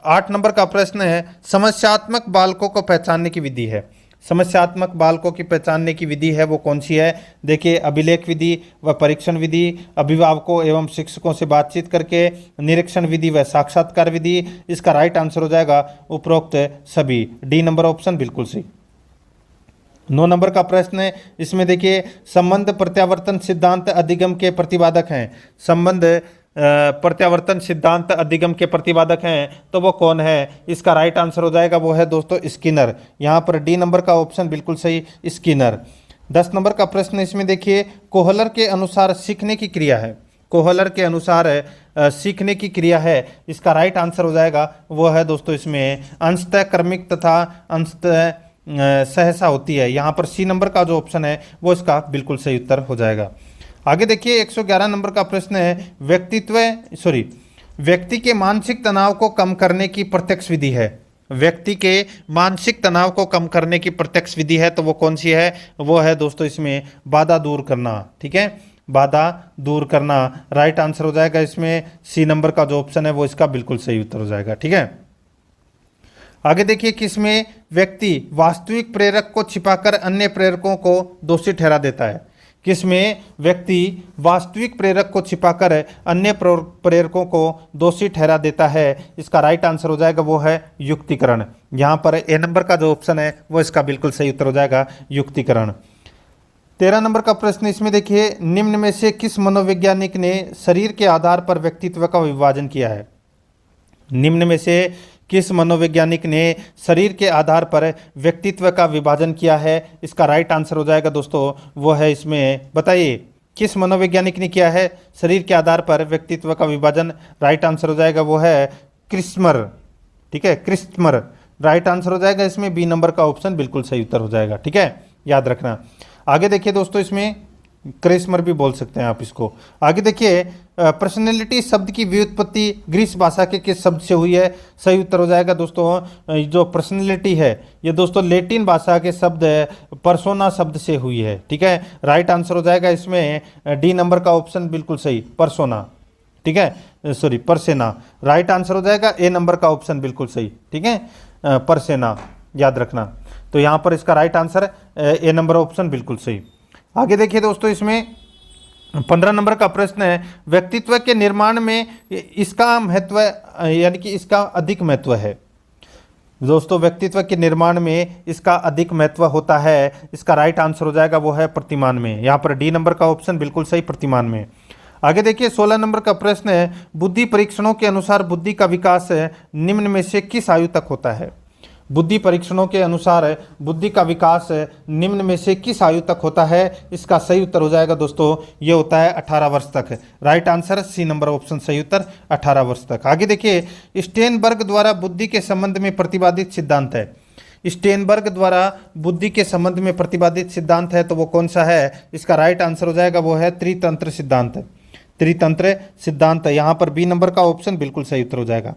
8 नंबर का प्रश्न है, समस्यात्मक बालकों को पहचानने की विधि है। समस्यात्मक बालकों की पहचानने की विधि है वो कौन सी है? देखिए, अभिलेख विधि व परीक्षण विधि, अभिभावकों एवं शिक्षकों से बातचीत करके, निरीक्षण विधि व साक्षात्कार विधि। इसका राइट आंसर हो जाएगा उपरोक्त सभी, डी नंबर ऑप्शन, बिल्कुल सही। 9 नंबर का प्रश्न है, इसमें देखिए, संबंध प्रत्यावर्तन सिद्धांत अधिगम के प्रतिपादक हैं। संबंध प्रत्यावर्तन सिद्धांत अधिगम के प्रतिपादक हैं, तो वो कौन है? इसका राइट आंसर हो जाएगा वो है दोस्तों स्किनर। यहाँ पर डी नंबर का ऑप्शन बिल्कुल सही, स्किनर। 10 नंबर का प्रश्न इसमें देखिए, कोहलर के अनुसार सीखने की क्रिया है। कोहलर के अनुसार सीखने की क्रिया है, इसका राइट आंसर हो जाएगा वो है दोस्तों इसमें अंशतः क्रमिक तथा अंशतः सहसा होती है। यहाँ पर सी नंबर का जो ऑप्शन है वो इसका बिल्कुल सही उत्तर हो जाएगा। आगे देखिए 111 नंबर का प्रश्न है, व्यक्ति के मानसिक तनाव को कम करने की प्रत्यक्ष विधि है। व्यक्ति के मानसिक तनाव को कम करने की प्रत्यक्ष विधि है, तो वो कौन सी है? वो है दोस्तों इसमें बाधा दूर करना। ठीक है, बाधा दूर करना राइट आंसर हो जाएगा इसमें। सी नंबर का जो ऑप्शन है वो इसका बिल्कुल सही उत्तर हो जाएगा। ठीक है, आगे देखिए, किसमें व्यक्ति वास्तविक प्रेरक को छिपाकर अन्य प्रेरकों को दोषी ठहरा देता है? किसमें व्यक्ति वास्तविक प्रेरक को छिपाकर अन्य प्रेरकों को दोषी ठहरा देता है? इसका राइट आंसर हो जाएगा वो है युक्तिकरण। यहाँ पर ए नंबर का जो ऑप्शन है वो इसका बिल्कुल सही उत्तर हो जाएगा, युक्तिकरण। 13 नंबर का प्रश्न इसमें देखिए, निम्न में से किस मनोवैज्ञानिक ने शरीर के आधार पर व्यक्तित्व का विभाजन किया है? निम्न में से किस मनोवैज्ञानिक ने शरीर के आधार पर व्यक्तित्व का विभाजन किया है? इसका राइट आंसर हो जाएगा दोस्तों वो है इसमें, बताइए किस मनोवैज्ञानिक ने किया है शरीर के आधार पर व्यक्तित्व का विभाजन? राइट आंसर हो जाएगा वो है क्रिस्मर। ठीक है, क्रिस्मर राइट आंसर हो जाएगा इसमें, बी नंबर का ऑप्शन बिल्कुल सही उत्तर हो जाएगा। ठीक है, याद रखना। आगे देखिए दोस्तों, इसमें क्रिस्मर भी बोल सकते हैं आप इसको। आगे देखिए, पर्सनैलिटी शब्द की व्युत्पत्ति ग्रीस भाषा के किस शब्द से हुई है? सही उत्तर हो जाएगा दोस्तों, जो पर्सनैलिटी है ये दोस्तों लैटिन भाषा के शब्द पर्सोना शब्द से हुई है। ठीक है, राइट आंसर हो जाएगा इसमें डी नंबर का ऑप्शन बिल्कुल सही, पर्सोना। ठीक है, सॉरी परसेना, राइट आंसर हो जाएगा ए नंबर का ऑप्शन बिल्कुल सही। ठीक है, परसेना याद रखना। तो यहाँ पर इसका right answer A number option बिल्कुल सही। आगे देखिए दोस्तों, इसमें 15 नंबर का प्रश्न है, व्यक्तित्व के निर्माण में इसका महत्व यानी कि इसका अधिक महत्व है। दोस्तों, व्यक्तित्व के निर्माण में इसका अधिक महत्व होता है, इसका राइट आंसर हो जाएगा वो है प्रतिमान में। यहाँ पर डी नंबर का ऑप्शन बिल्कुल सही, प्रतिमान में। आगे देखिए 16 नंबर का प्रश्न है, बुद्धि परीक्षणों के अनुसार बुद्धि का विकास निम्न में से किस आयु तक होता है? बुद्धि परीक्षणों के अनुसार बुद्धि का विकास निम्न में से किस आयु तक होता है? इसका सही उत्तर हो जाएगा दोस्तों, ये होता है 18 वर्ष तक। Right answer C number option सही उत्तर, 18 वर्ष तक। आगे देखिए, स्टेनबर्ग द्वारा बुद्धि के संबंध में प्रतिपादित सिद्धांत है। स्टेनबर्ग द्वारा बुद्धि के संबंध में प्रतिपादित सिद्धांत है, तो वो कौन सा है? इसका राइट आंसर हो जाएगा वो है त्रितंत्र सिद्धांत। त्रितंत्र सिद्धांत, यहाँ पर बी नंबर का ऑप्शन बिल्कुल सही उत्तर हो जाएगा।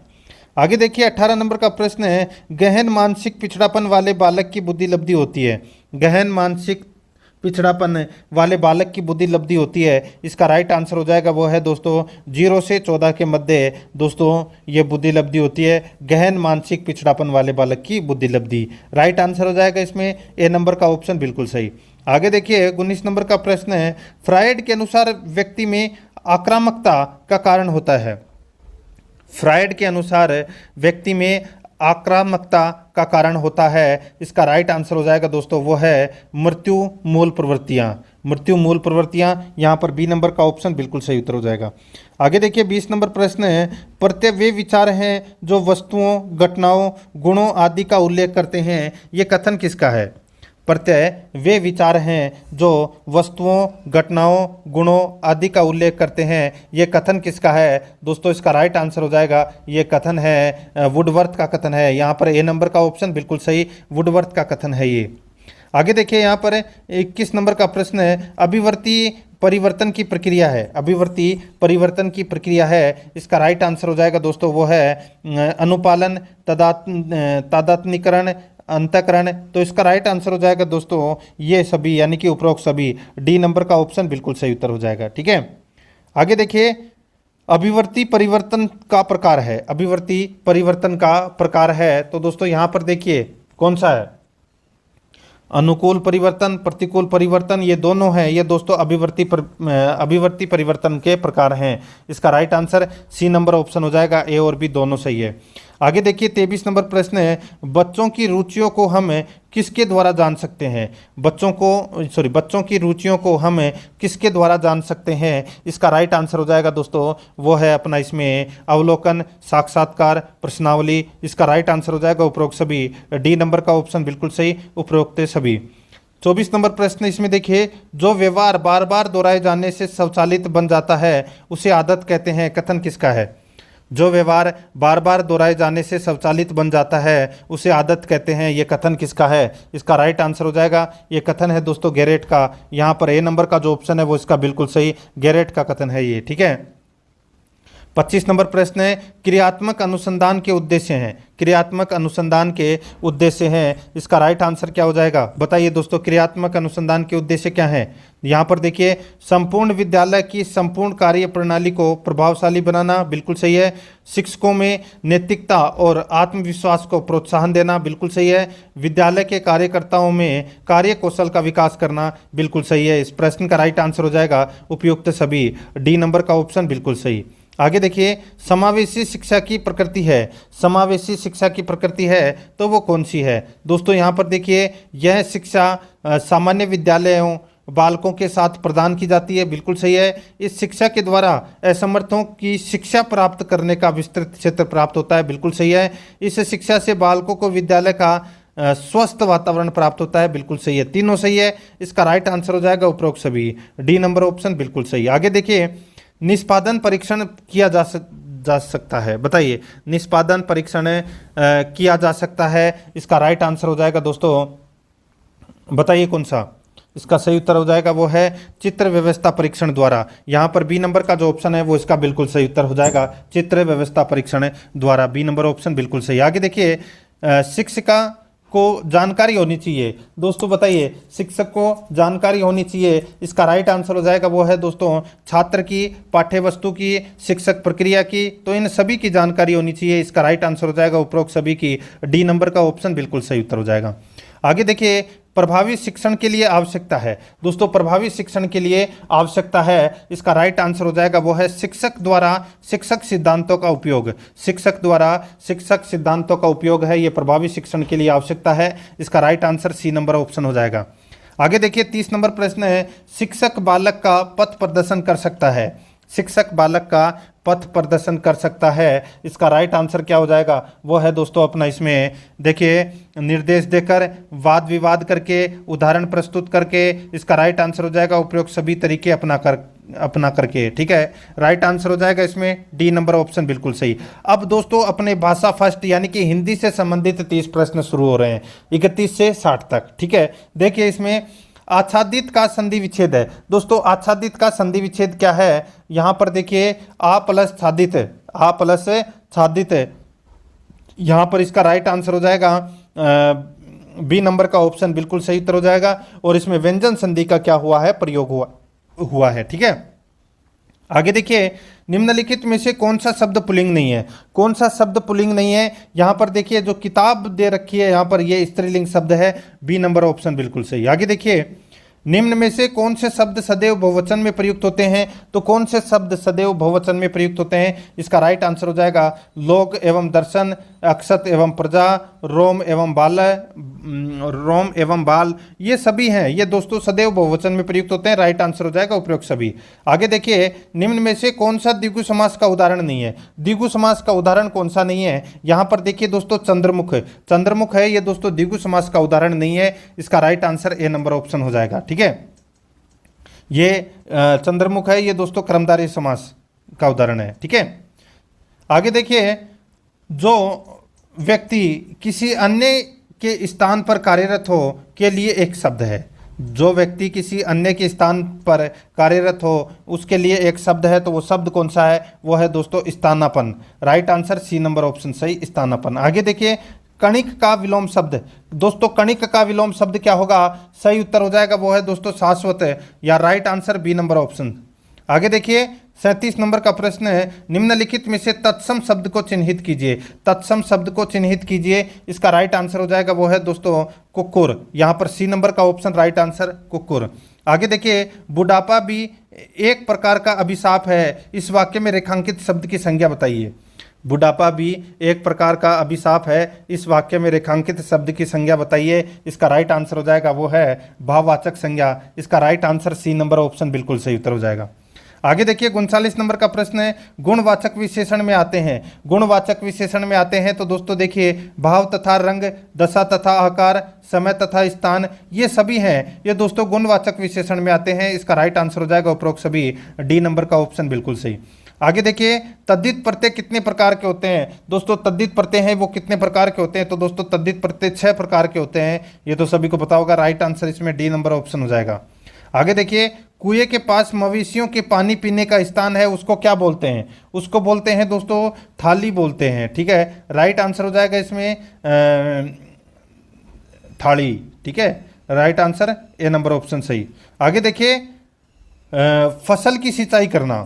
आगे देखिए 18 नंबर का प्रश्न है, गहन मानसिक पिछड़ापन वाले बालक की बुद्धि लब्धि होती है। गहन मानसिक पिछड़ापन वाले बालक की बुद्धि लब्धि होती है, इसका राइट आंसर हो जाएगा वो है दोस्तों 0 से 14 के मध्य दोस्तों ये बुद्धि लब्धि होती है। गहन मानसिक पिछड़ापन वाले बालक की बुद्धि लब्धि, राइट आंसर हो जाएगा इसमें ए नंबर का ऑप्शन बिल्कुल सही। आगे देखिए 19 नंबर का प्रश्न है, फ्रायड के अनुसार व्यक्ति में आक्रामकता का कारण होता है। फ्रायड के अनुसार व्यक्ति में आक्रामकता का कारण होता है, इसका राइट आंसर हो जाएगा दोस्तों वो है मृत्यु मूल प्रवृत्तियाँ। मृत्यु मूल प्रवृत्तियाँ, यहाँ पर बी नंबर का ऑप्शन बिल्कुल सही उत्तर हो जाएगा। आगे देखिए 20 नंबर प्रश्न है, प्रत्यय वे विचार हैं जो वस्तुओं, घटनाओं, गुणों आदि का उल्लेख करते हैं, ये कथन किसका है? प्रत्यय वे विचार हैं जो वस्तुओं, घटनाओं, गुणों आदि का उल्लेख करते हैं, ये कथन किसका है? दोस्तों इसका राइट आंसर हो जाएगा, ये कथन है वुडवर्थ का कथन है। यहाँ पर ए नंबर का ऑप्शन बिल्कुल सही, वुडवर्थ का कथन है ये। आगे देखिए यहाँ पर 21 नंबर का प्रश्न है, अभिवर्ती परिवर्तन की प्रक्रिया है, अभिवर्ती परिवर्तन की प्रक्रिया है, इसका राइट आंसर हो जाएगा दोस्तों वो है अनुपालन, तादात्म्यकरण, अंतःकरण। तो इसका राइट आंसर हो जाएगा दोस्तों ये सभी, यानी कि उपरोक्त सभी। डी नंबर का ऑप्शन बिल्कुल सही उत्तर हो जाएगा। ठीक है, आगे देखिए अभिवर्ती परिवर्तन का प्रकार है, अभिवर्ती परिवर्तन का प्रकार है, तो दोस्तों यहाँ पर देखिए कौन सा है, अनुकूल परिवर्तन, प्रतिकूल परिवर्तन, ये दोनों हैं, ये दोस्तों अभिवर्ती परिवर्तन के प्रकार हैं। इसका right answer C number option हो जाएगा, ए और बी दोनों सही है। आगे देखिए 23 नंबर प्रश्न है, बच्चों की रुचियों को हम किसके द्वारा जान सकते हैं, बच्चों की रुचियों को हम किसके द्वारा जान सकते हैं। इसका राइट आंसर हो जाएगा दोस्तों वो है अपना इसमें अवलोकन, साक्षात्कार, प्रश्नावली। इसका राइट आंसर हो जाएगा उपरोक्त सभी। डी नंबर का ऑप्शन बिल्कुल सही, उपरोक्त सभी। 24 नंबर प्रश्न इसमें देखिए, जो व्यवहार बार बार दोहराए जाने से स्वचालित बन जाता है उसे आदत कहते हैं, कथन किसका है। जो व्यवहार बार बार दोहराए जाने से स्वचालित बन जाता है उसे आदत कहते हैं, ये कथन किसका है। इसका राइट आंसर हो जाएगा, ये कथन है दोस्तों गैरेट का। यहाँ पर ए नंबर का जो ऑप्शन है वो इसका बिल्कुल सही, गैरेट का कथन है ये। ठीक है, 25 नंबर प्रश्न है, क्रियात्मक अनुसंधान के उद्देश्य हैं, क्रियात्मक अनुसंधान के उद्देश्य हैं। इसका राइट आंसर क्या हो जाएगा, बताइए दोस्तों, क्रियात्मक अनुसंधान के उद्देश्य क्या हैं। यहाँ पर देखिए संपूर्ण विद्यालय की संपूर्ण कार्य प्रणाली को प्रभावशाली बनाना, बिल्कुल सही है। शिक्षकों में नैतिकता और आत्मविश्वास को प्रोत्साहन देना, बिल्कुल सही है। विद्यालय के कार्यकर्ताओं में कार्य कौशल का विकास करना, बिल्कुल सही है। इस प्रश्न का राइट आंसर हो जाएगा उपयुक्त सभी, डी नंबर का ऑप्शन बिल्कुल सही। आगे देखिए समावेशी शिक्षा की प्रकृति है, समावेशी शिक्षा की प्रकृति है तो वो कौन सी है। दोस्तों यहाँ पर देखिए यह शिक्षा सामान्य विद्यालयों बालकों के साथ प्रदान की जाती है, बिल्कुल सही है। इस शिक्षा के द्वारा असमर्थों की शिक्षा प्राप्त करने का विस्तृत क्षेत्र प्राप्त होता है, बिल्कुल सही है। इस शिक्षा से बालकों को विद्यालय का स्वस्थ वातावरण प्राप्त होता है, बिल्कुल सही है। तीनों सही है, इसका राइट आंसर हो जाएगा उपरोक्त सभी, डी नंबर ऑप्शन बिल्कुल सही। आगे देखिए निष्पादन परीक्षण किया जा सकता है, बताइए निष्पादन परीक्षण किया जा सकता है। इसका राइट आंसर हो जाएगा दोस्तों, बताइए कौन सा। इसका सही उत्तर हो जाएगा वो है चित्र व्यवस्था परीक्षण द्वारा। यहाँ पर बी नंबर का जो ऑप्शन है वो इसका बिल्कुल सही उत्तर हो जाएगा, चित्र व्यवस्था परीक्षण द्वारा, बी नंबर ऑप्शन बिल्कुल सही। आगे देखिए शिक्षिका को जानकारी होनी चाहिए, दोस्तों बताइए शिक्षक को जानकारी होनी चाहिए। इसका राइट आंसर हो जाएगा वो है दोस्तों छात्र की, पाठ्य वस्तु की, शिक्षक प्रक्रिया की, तो इन सभी की जानकारी होनी चाहिए। इसका राइट आंसर हो जाएगा उपरोक्त सभी की, डी नंबर का ऑप्शन बिल्कुल सही उत्तर हो जाएगा। आगे देखिए प्रभावी शिक्षण के लिए आवश्यकता है, दोस्तों प्रभावी शिक्षण के लिए आवश्यकता है। इसका राइट आंसर हो जाएगा वो है शिक्षक द्वारा शिक्षक सिद्धांतों का उपयोग, शिक्षक द्वारा शिक्षक सिद्धांतों का उपयोग है, ये प्रभावी शिक्षण के लिए आवश्यकता है। इसका right answer C number option हो जाएगा। आगे देखिए 30 नंबर प्रश्न है, शिक्षक बालक का पथ प्रदर्शन कर सकता है, शिक्षक बालक का पथ प्रदर्शन कर सकता है। इसका राइट आंसर क्या हो जाएगा वो है दोस्तों अपना इसमें देखिए निर्देश देकर, वाद विवाद करके, उदाहरण प्रस्तुत करके। इसका राइट आंसर हो जाएगा उपयुक्त सभी तरीके अपना करके। ठीक है, राइट आंसर हो जाएगा इसमें डी नंबर ऑप्शन बिल्कुल सही। अब दोस्तों अपने भाषा फर्स्ट यानी कि हिंदी से संबंधित 30 प्रश्न शुरू हो रहे हैं 31 से 60 तक। ठीक है, देखिए इसमें आच्छादित का संधि विच्छेद है, दोस्तों आच्छादित का संधि विच्छेद क्या है। यहाँ पर देखिए आ प्लस छादित, आ प्लस छादित, यहाँ पर इसका राइट आंसर हो जाएगा बी नंबर का ऑप्शन बिल्कुल सही उत्तर हो जाएगा। और इसमें व्यंजन संधि का क्या हुआ है, प्रयोग हुआ है। ठीक है, आगे देखिए निम्नलिखित में से कौन सा शब्द पुल्लिंग नहीं है, कौन सा शब्द पुल्लिंग नहीं है। यहाँ पर देखिए जो किताब दे रखी है यहाँ पर ये स्त्रीलिंग शब्द है, बी नंबर ऑप्शन बिल्कुल सही। आगे देखिए निम्न में से कौन से शब्द सदैव बहुवचन में प्रयुक्त होते हैं, तो कौन से शब्द सदैव बहुवचन में प्रयुक्त होते हैं। इसका राइट आंसर हो जाएगा लोक एवं दर्शन, अक्षत एवं प्रजा, रोम एवं बाल, ये सभी हैं, ये दोस्तों सदैव बहुवचन में प्रयुक्त होते हैं। राइट आंसर हो जाएगा उपयुक्त सभी। आगे देखिए निम्न में से कौन सा द्विगु समास का उदाहरण नहीं है, द्विगु समास का उदाहरण कौन सा नहीं है। यहाँ पर देखिए दोस्तों चंद्रमुख, चंद्रमुख है, ये दोस्तों द्विगु समास का उदाहरण नहीं है। इसका right answer A number option हो जाएगा। ठीक है, ये चंद्रमुख है, ये दोस्तों कर्मधारय समास का उदाहरण है। ठीक है, आगे देखिए जो व्यक्ति किसी अन्य के स्थान पर कार्यरत हो के लिए एक शब्द है। जो व्यक्ति किसी अन्य के स्थान पर कार्यरत हो उसके लिए एक शब्द है, तो वो शब्द कौन सा है? वो है दोस्तों स्थानापन्न। Right answer C number option सही, स्थानापन्न। आगे देखिए कणिक का विलोम शब्द। दोस्तों कणिक का विलोम शब्द क्या होगा? सही उत्तर हो जाएगा वो है दोस्तों शाश्वत है, या right answer B number option. आगे देखिए 37 नंबर का प्रश्न है, निम्नलिखित में से तत्सम शब्द को चिन्हित कीजिए। तत्सम शब्द को चिन्हित कीजिए, इसका राइट आंसर हो जाएगा वो है दोस्तों कुक्कुर। यहाँ पर सी नंबर का ऑप्शन राइट आंसर कुक्कुर। आगे देखिए बुढ़ापा भी एक प्रकार का अभिशाप है, इस वाक्य में रेखांकित शब्द की संज्ञा बताइए। बुढ़ापा भी एक प्रकार का अभिशाप है, इस वाक्य में रेखांकित शब्द की संज्ञा बताइए। इसका राइट आंसर हो जाएगा वो है भाववाचक संज्ञा। इसका right answer C number option बिल्कुल सही उत्तर हो जाएगा। आगे देखिए 39 नंबर का प्रश्न है, गुणवाचक विशेषण में आते हैं। गुणवाचक विशेषण में आते हैं तो दोस्तों देखिए भाव तथा रंग, दशा तथा आकार, समय तथा स्थान, ये सभी हैं, ये दोस्तों गुणवाचक विशेषण में आते हैं। इसका राइट आंसर हो जाएगा उपरोक्त सभी, डी नंबर का ऑप्शन बिल्कुल सही। आगे देखिए तद्धित प्रत्यय कितने प्रकार के होते हैं? दोस्तों तद्धित प्रत्यय हैं वो कितने प्रकार के होते हैं? तो दोस्तों तद्धित प्रत्यय 6 प्रकार के होते हैं, ये तो सभी को पता होगा। राइट आंसर इसमें डी नंबर ऑप्शन हो जाएगा। आगे देखिए कुएं के पास मवेशियों के पानी पीने का स्थान है, उसको क्या बोलते हैं? उसको बोलते हैं दोस्तों थाली बोलते हैं, ठीक है। राइट आंसर हो जाएगा इसमें थाली, ठीक है। Right answer A number option सही। आगे देखिए फसल की सिंचाई करना।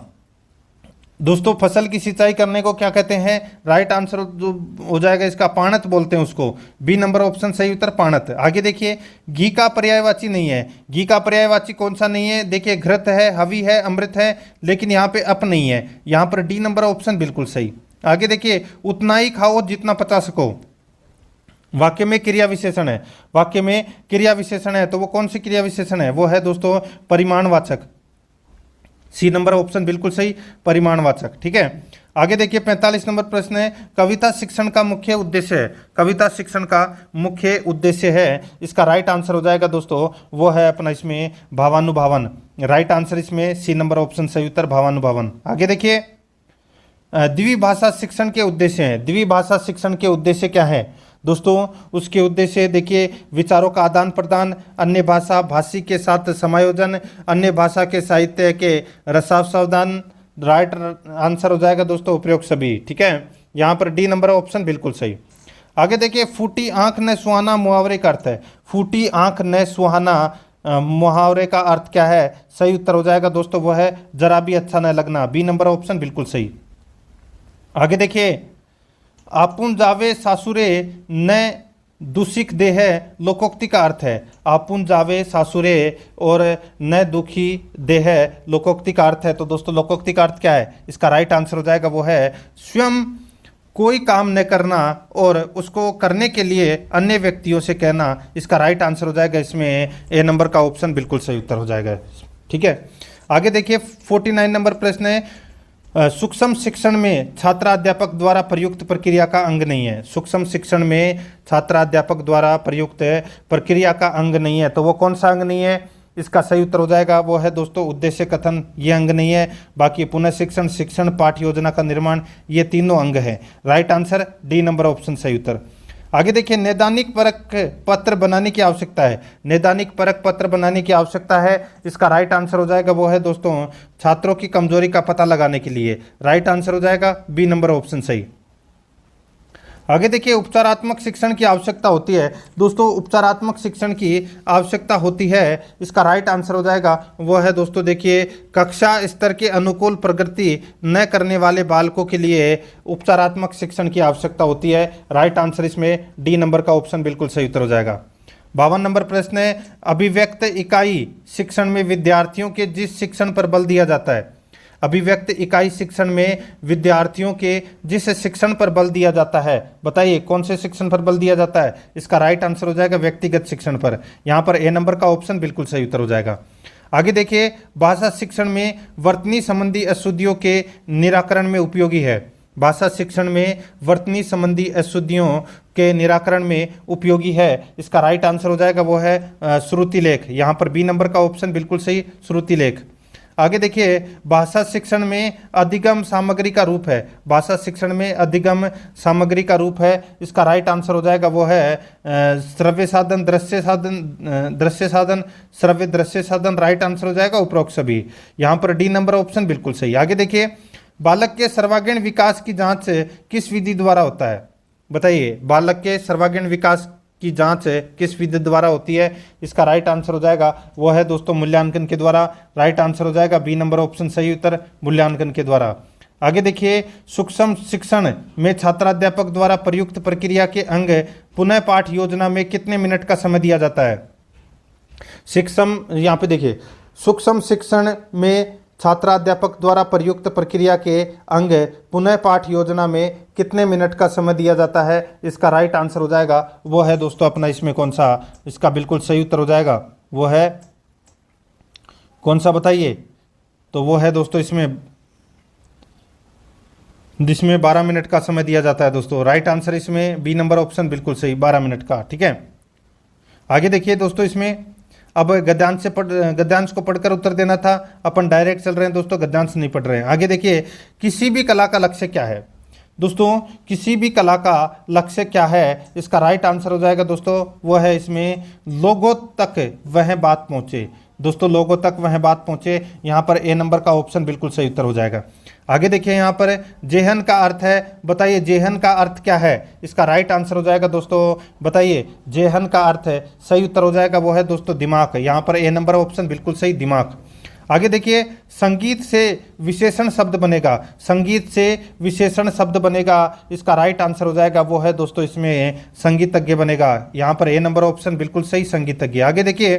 दोस्तों फसल की सिंचाई करने को क्या कहते हैं? राइट आंसर जो हो जाएगा इसका पाणत बोलते हैं उसको, बी नंबर ऑप्शन सही उत्तर पाणत। आगे देखिए घी का पर्यायवाची नहीं है। घी का पर्यायवाची कौन सा नहीं है? देखिए घृत है, हवि है, अमृत है, लेकिन यहाँ पे अप नहीं है, यहाँ पर डी नंबर ऑप्शन बिल्कुल सही। आगे देखिए उतना ही खाओ जितना पचा सको। वाक्य में क्रिया विशेषण है, वाक्य में क्रिया विशेषण है, तो वो कौन सी क्रिया विशेषण है? वो है दोस्तों परिमाणवाचक, सी नंबर ऑप्शन बिल्कुल सही, परिमाणवाचक, ठीक है। आगे देखिए 45 नंबर प्रश्न है, कविता शिक्षण का मुख्य उद्देश्य है। कविता शिक्षण का मुख्य उद्देश्य है, इसका राइट आंसर हो जाएगा दोस्तों वो है अपना इसमें भावानुभावन। राइट आंसर इसमें सी नंबर ऑप्शन सही उत्तर भावानुभावन। आगे देखिए द्विभाषा शिक्षण के उद्देश्य हैं। द्विभाषा शिक्षण के उद्देश्य क्या है दोस्तों? उसके उद्देश्य देखिए विचारों का आदान प्रदान, अन्य भाषा भाषी के साथ समायोजन, अन्य भाषा के साहित्य के रसास्वादन। राइट आंसर हो जाएगा दोस्तों उपयुक्त सभी, ठीक है। यहाँ पर डी नंबर ऑप्शन बिल्कुल सही। आगे देखिए फूटी आंख न सुहाना मुहावरे का अर्थ है। फूटी आंख न सुहाना मुहावरे का अर्थ क्या है? सही उत्तर हो जाएगा दोस्तों वो है जरा भी अच्छा न लगना, बी नंबर ऑप्शन बिल्कुल सही। आगे देखिए आपुन जावे सासुरे न दुसिक दे है, लोकोक्ति का अर्थ है। आपुन जावे सासुरे और न दुखी दे है, लोकोक्ति का अर्थ है। तो दोस्तों लोकोक्ति का अर्थ क्या है? इसका राइट आंसर हो जाएगा वो है स्वयं कोई काम न करना और उसको करने के लिए अन्य व्यक्तियों से कहना। इसका राइट आंसर हो जाएगा इसमें ए नंबर का ऑप्शन बिल्कुल सही उत्तर हो जाएगा, ठीक है। आगे देखिए 49 नंबर प्रश्न है, सूक्ष्म शिक्षण में छात्राध्यापक द्वारा प्रयुक्त प्रक्रिया का अंग नहीं है। सूक्ष्म शिक्षण में छात्राध्यापक द्वारा प्रयुक्त प्रक्रिया का अंग नहीं है, तो वो कौन सा अंग नहीं है? इसका सही उत्तर हो जाएगा वो है दोस्तों उद्देश्य कथन, ये अंग नहीं है। बाकी पुनः शिक्षण, शिक्षण पाठ योजना का निर्माण, ये तीनों अंग हैं। Right answer D number option सही उत्तर। आगे देखिए नैदानिक परख पत्र बनाने की आवश्यकता है। नैदानिक परख पत्र बनाने की आवश्यकता है, इसका राइट आंसर हो जाएगा वो है दोस्तों छात्रों की कमजोरी का पता लगाने के लिए। राइट आंसर हो जाएगा बी नंबर ऑप्शन सही। आगे देखिए उपचारात्मक शिक्षण की आवश्यकता होती है। दोस्तों उपचारात्मक शिक्षण की आवश्यकता होती है, इसका राइट आंसर हो जाएगा वो है दोस्तों देखिए कक्षा स्तर के अनुकूल प्रगति न करने वाले बालकों के लिए उपचारात्मक शिक्षण की आवश्यकता होती है। राइट आंसर इसमें डी नंबर का ऑप्शन बिल्कुल सही उत्तर हो जाएगा। 52 नंबर प्रश्न है, अभिव्यक्त इकाई शिक्षण में विद्यार्थियों के जिस शिक्षण पर बल दिया जाता है। अभिव्यक्त इकाई शिक्षण में विद्यार्थियों के जिस शिक्षण पर बल दिया जाता है, बताइए कौन से शिक्षण पर बल दिया जाता है? इसका राइट आंसर हो जाएगा व्यक्तिगत शिक्षण पर। यहाँ पर ए नंबर का ऑप्शन बिल्कुल सही उत्तर हो जाएगा। आगे देखिए भाषा शिक्षण में वर्तनी संबंधी अशुद्धियों के निराकरण में उपयोगी है। भाषा शिक्षण में वर्तनी संबंधी अशुद्धियों के निराकरण में उपयोगी है, इसका राइट आंसर हो जाएगा वो है श्रुति लेख। यहाँ पर बी नंबर का ऑप्शन बिल्कुल सही, श्रुति लेख। आगे देखिए, भाषा शिक्षण में अधिगम सामग्री का रूप है, भाषा शिक्षण में अधिगम सामग्री का रूप है, इसका राइट आंसर हो जाएगा वो है श्रव्य साधन, दृश्य साधन, दृश्य साधन, श्रव्य दृश्य साधन, राइट आंसर हो जाएगा उपरोक्त सभी। यहाँ पर डी नंबर ऑप्शन बिल्कुल सही। आगे देखिए, बालक के सर्वांगीण विकास की जांच किस विधि द्वारा होता है? बताइए, बालक के सर्वांगीण विकास की जांच किस विधि द्वारा होती है? इसका राइट आंसर हो जाएगा वो है दोस्तों मूल्यांकन के द्वारा, राइट आंसर हो जाएगा बी नंबर ऑप्शन सही उत्तर, मूल्यांकन के द्वारा। आगे देखिए, सूक्ष्म शिक्षण में छात्राध्यापक द्वारा प्रयुक्त प्रक्रिया के अंग पुनः पाठ योजना में कितने मिनट का समय दिया जाता है? शिक्षण, यहाँ पे देखिए, सूक्ष्म शिक्षण में छात्राध्यापक द्वारा प्रयुक्त प्रक्रिया के अंग पुनः पाठ योजना में कितने मिनट का समय दिया जाता है? इसका राइट आंसर हो जाएगा वो है दोस्तों अपना इसमें कौन सा, इसका बिल्कुल सही उत्तर हो जाएगा वो है कौन सा बताइए? तो वो है दोस्तों इसमें जिसमें 12 मिनट का समय दिया जाता है दोस्तों। राइट आंसर इसमें बी नंबर ऑप्शन बिल्कुल सही, 12 मिनट का। ठीक है, आगे देखिए दोस्तों, इसमें अब गद्यांश को पढ़कर उत्तर देना था, अपन डायरेक्ट चल रहे हैं दोस्तों, गद्यांश नहीं पढ़ रहे हैं। आगे देखिए, किसी भी कला का लक्ष्य क्या है? दोस्तों किसी भी कला का लक्ष्य क्या है? इसका राइट आंसर हो जाएगा दोस्तों वो है इसमें लोगों तक वह बात पहुंचे। दोस्तों लोगों तक वह बात पहुंचे, यहाँ पर ए नंबर का ऑप्शन बिल्कुल सही उत्तर हो जाएगा। आगे देखिए, यहाँ पर जेहन का अर्थ है, बताइए जेहन का अर्थ क्या है? इसका राइट आंसर हो जाएगा दोस्तों, बताइए जेहन का अर्थ है, सही उत्तर हो जाएगा वो है दोस्तों दिमाग। यहाँ पर ए नंबर ऑप्शन बिल्कुल सही, दिमाग। आगे देखिए, संगीत से विशेषण शब्द बनेगा, संगीत से विशेषण शब्द बनेगा, इसका राइट आंसर हो जाएगा वो है दोस्तों इसमें संगीतज्ञ बनेगा। यहाँ पर ए नंबर ऑप्शन बिल्कुल सही, संगीतज्ञ। आगे देखिए,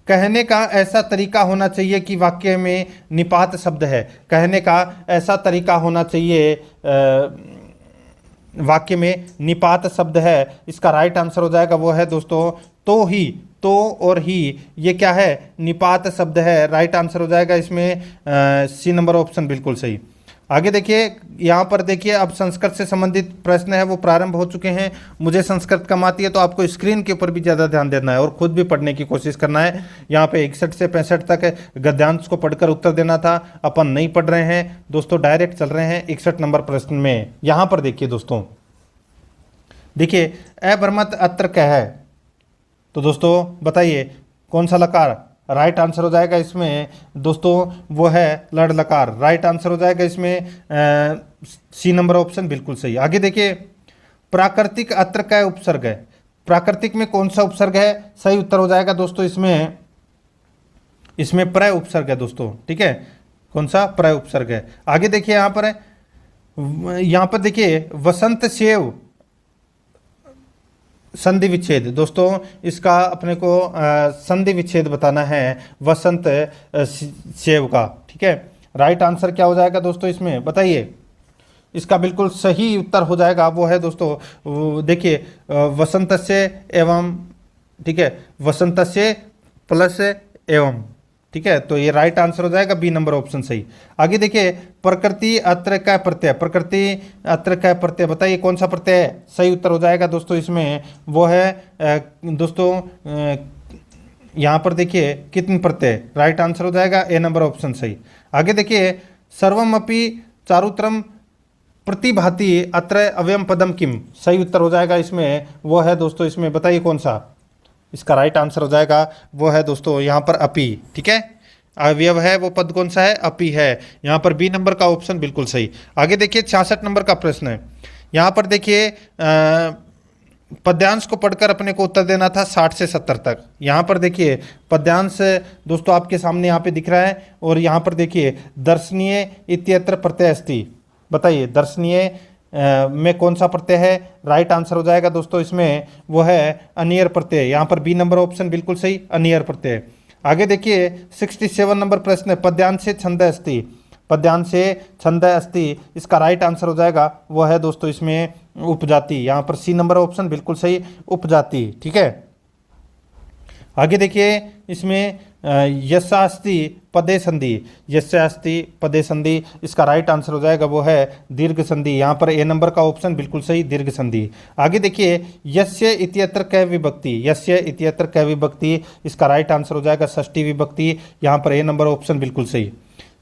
कहने का ऐसा तरीका होना चाहिए कि वाक्य में निपात शब्द है, कहने का ऐसा तरीका होना चाहिए वाक्य में निपात शब्द है, इसका राइट आंसर हो जाएगा वो है दोस्तों तो ही, तो और ही, ये क्या है? निपात शब्द है, राइट आंसर हो जाएगा इसमें सी नंबर ऑप्शन बिल्कुल सही। आगे देखिए, यहाँ पर देखिए, अब संस्कृत से संबंधित प्रश्न है वो प्रारंभ हो चुके हैं। मुझे संस्कृत कम आती है तो आपको स्क्रीन के ऊपर भी ज़्यादा ध्यान देना है और खुद भी पढ़ने की कोशिश करना है। यहाँ पे 61 से 65 तक गद्यांश को पढ़कर उत्तर देना था, अपन नहीं पढ़ रहे हैं दोस्तों, डायरेक्ट चल रहे हैं 61 नंबर प्रश्न में। यहाँ पर देखिए दोस्तों, देखिए अभ्रमत अत्र क्या है? तो दोस्तों बताइए कौन सा लकार? राइट आंसर हो जाएगा इसमें दोस्तों वो है लड़ लकार, राइट आंसर हो जाएगा इसमें सी नंबर ऑप्शन बिल्कुल सही। आगे देखिए, प्राकृतिक अत्र का उपसर्ग है, प्राकृतिक में कौन सा उपसर्ग है? सही उत्तर हो जाएगा दोस्तों इसमें प्रय उपसर्ग है दोस्तों। ठीक है, कौन सा? प्रय उपसर्ग है। आगे देखिए, यहाँ पर देखिए, वसंत सेव संधि विच्छेद, दोस्तों इसका अपने को संधि विच्छेद बताना है वसंत सेव का। ठीक है, राइट आंसर क्या हो जाएगा दोस्तों इसमें बताइए? इसका बिल्कुल सही उत्तर हो जाएगा वो है दोस्तों देखिए वसंत से एवं, ठीक है, वसंत से प्लस एवं। ठीक है, तो ये राइट आंसर हो जाएगा बी नंबर ऑप्शन सही। आगे देखिए, प्रकृति अत्र का प्रत्यय, प्रकृति अत्र का प्रत्यय, बताइए कौन सा प्रत्यय है? सही उत्तर हो जाएगा दोस्तों इसमें वो है दोस्तों यहाँ पर देखिए कितने प्रत्यय, राइट आंसर हो जाएगा ए नंबर ऑप्शन सही। आगे देखिए, सर्वमपि चारुत्रम प्रतिभाति अत्र अव्ययम पदम किम, सही उत्तर हो जाएगा इसमें वो है दोस्तों इसमें, बताइए कौन सा? इसका राइट आंसर हो जाएगा वो है दोस्तों यहाँ पर अपी। ठीक है, अवयव है वो पद कौन सा है? अपी है। यहाँ पर बी नंबर का ऑप्शन बिल्कुल सही। आगे देखिए, 66 नंबर का प्रश्न है। यहाँ पर देखिए पद्यांश को पढ़कर अपने को उत्तर देना था 60 से 70 तक। यहाँ पर देखिए पद्यांश दोस्तों आपके सामने यहाँ पे दिख रहा है और यहाँ पर देखिए दर्शनीय इत्यत्र प्रत्यय अस्ति, बताइए दर्शनीय में कौन सा प्रत्यय है? राइट आंसर हो जाएगा दोस्तों इसमें वो है अनियर प्रत्यय। यहाँ पर बी नंबर ऑप्शन बिल्कुल सही, अनियर प्रत्यय। आगे देखिए 67 नंबर प्रश्न है, पद्यांश से छंद अस्ति, पद्यांश से छंद अस्ति, इसका राइट आंसर हो जाएगा वो है दोस्तों इसमें उपजाति। यहाँ पर सी नंबर ऑप्शन बिल्कुल सही, उपजाति। ठीक है, आगे देखिए इसमें यशास्ति पदे संधि, यस्य अस्ति पदे संधि, इसका राइट आंसर हो जाएगा वो है दीर्घ संधि। यहाँ पर ए नंबर का ऑप्शन बिल्कुल सही, दीर्घ संधि। आगे देखिए यस्य इत्यत्र कै विभक्ति, यस्य इत्यत्र कै विभक्ति, इसका राइट आंसर हो जाएगा षष्ठी विभक्ति। यहाँ पर ए नंबर ऑप्शन बिल्कुल सही।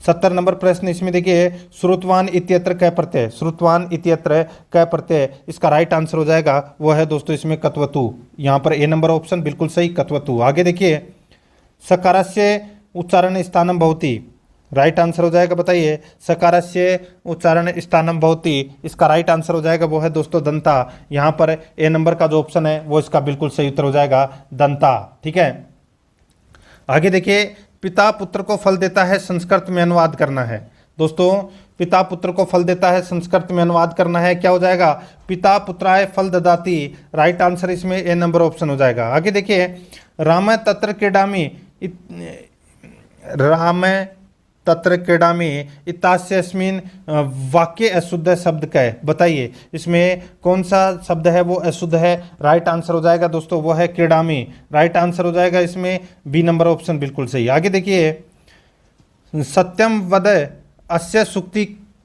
70 नंबर प्रश्न, इसमें देखिए श्रुतवान इत्यत्र कै प्रत्यय, श्रुतवान इत्यत्र कै प्रत्यय, इसका राइट आंसर हो जाएगा वो है दोस्तों इसमें कत्वतु। यहाँ पर ए नंबर ऑप्शन बिल्कुल सही, कत्वतु। आगे देखिए सकारस्य उच्चारण स्थानम भवति, राइट आंसर हो जाएगा बताइए, सकारस्य उच्चारण स्थानम भवति, इसका राइट आंसर हो जाएगा वो है दोस्तों दंता। यहाँ पर ए नंबर का जो ऑप्शन है वो इसका बिल्कुल सही उत्तर हो जाएगा दंता। ठीक है, आगे देखिए पिता पुत्र को फल देता है, संस्कृत में अनुवाद करना है। दोस्तों पिता पुत्र को फल देता है, संस्कृत में अनुवाद करना है, क्या हो जाएगा, पिता पुत्राय फल ददाति, राइट आंसर इसमें ए नंबर ऑप्शन हो जाएगा। आगे देखिए राम तत्र क्रीडामि, राम तत्र क्रीडामि इत्यास्यस्मिन् वाक्य अशुद्ध शब्द का है, बताइए इसमें कौन सा शब्द है वो अशुद्ध है। राइट आंसर हो जाएगा दोस्तों वो है क्रीडामि, राइट आंसर हो जाएगा इसमें बी नंबर ऑप्शन बिल्कुल सही। आगे देखिए सत्यम वद अस्य सुक्ति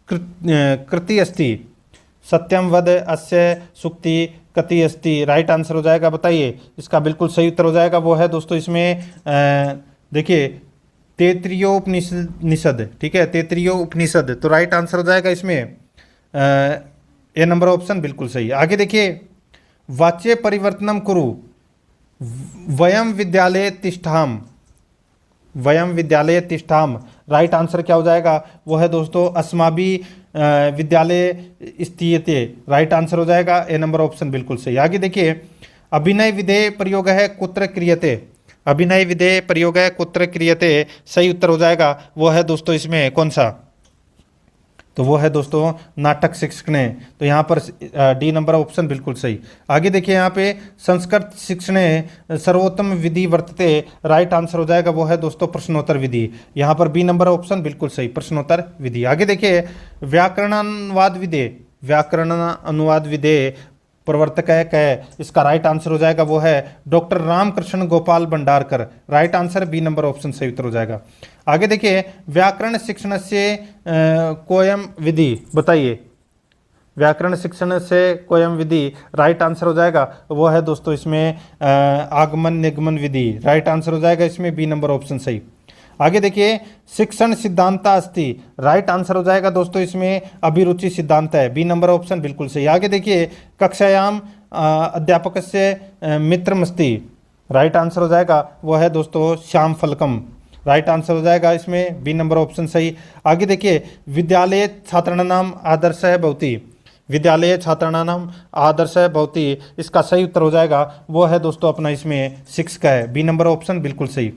कृति अस्ति, सत्यम वद अस्य सुक्ति कति अस्ति, राइट आंसर हो जाएगा बताइए, इसका बिल्कुल सही उत्तर हो जाएगा वो है दोस्तों इसमें देखिए तैत्तिरीयोपनिषद। ठीक है, तैत्तिरीयोपनिषद, तो राइट आंसर हो जाएगा इसमें ए नंबर ऑप्शन बिल्कुल सही। आगे देखिए वाच्य परिवर्तनम कुरु वयम विद्यालय तिष्ठाम, वयम विद्यालय तिष्ठाम, राइट आंसर क्या हो जाएगा वो है दोस्तों अस्माभि विद्यालय स्थीयते, राइट आंसर हो जाएगा ए नंबर ऑप्शन बिल्कुल सही। आगे देखिए अभिनय विधेय प्रयोग है कुत्र क्रियते, अभिनय विधेय प्रयोग है कुत्र क्रियते, सही उत्तर हो जाएगा वो है दोस्तों इसमें कौन सा, तो वो है दोस्तों नाटक शिक्षणे, तो यहाँ पर डी नंबर ऑप्शन बिल्कुल सही। आगे देखिए यहाँ पे संस्कृत शिक्षणे सर्वोत्तम विधि वर्तते, राइट आंसर हो जाएगा वो है दोस्तों प्रश्नोत्तर विधि। यहाँ पर बी नंबर ऑप्शन बिल्कुल सही, प्रश्नोत्तर विधि। आगे देखिए व्याकरण अनुवाद विधेय, व्याकरण अनुवाद विधेय प्रवर्तक है कह, इसका राइट आंसर हो जाएगा वो है doctor Ramkrishna Gopal Bhandarkar, right answer B number option सही उत्तर हो जाएगा। आगे देखिए व्याकरण शिक्षण से कोयम विधि, बताइए व्याकरण शिक्षण से कोयम विधि, राइट आंसर हो जाएगा वो है दोस्तों इसमें आगमन निगमन विधि, राइट आंसर हो जाएगा इसमें बी नंबर ऑप्शन सही। आगे देखिए शिक्षण सिद्धांत अस्ति, राइट आंसर हो जाएगा दोस्तों इसमें अभिरुचि सिद्धांत है, बी नंबर ऑप्शन बिल्कुल सही। आगे देखिए कक्षायाम अध्यापक से मित्रमस्ति, राइट आंसर हो जाएगा वो है दोस्तों श्याम फलकम, राइट आंसर हो जाएगा इसमें बी नंबर ऑप्शन सही। आगे देखिए विद्यालय छात्राणाम आदर्श है भवति, विद्यालय छात्राणाम आदर्श है भवति, इसका सही उत्तर हो जाएगा वो है दोस्तों अपना इसमें 6 का है, बी नंबर ऑप्शन बिल्कुल सही।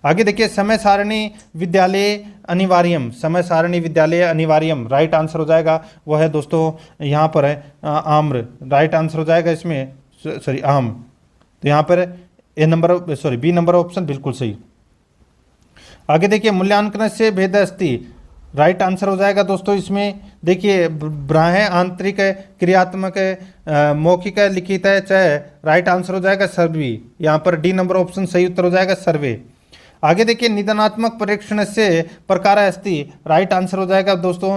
आगे देखिए समय सारणी विद्यालय अनिवार्यम, समय सारणी विद्यालय अनिवार्यम, राइट आंसर हो जाएगा वो है दोस्तों यहाँ पर है आम्र, राइट आंसर हो जाएगा इसमें सॉरी आम, तो यहाँ पर A number sorry B number option बिल्कुल सही। आगे देखिए मूल्यांकन से भेद अस्ति, राइट आंसर हो जाएगा दोस्तों इसमें देखिए ब्राह्य आंतरिक क्रियात्मक मौखिक लिखित है चाहे, राइट आंसर हो जाएगा सर्वे, यहाँ पर डी नंबर ऑप्शन सही उत्तर हो जाएगा सर्वे। आगे देखिए निदानात्मक परीक्षण से प्रकार अस्ति, राइट आंसर हो जाएगा दोस्तों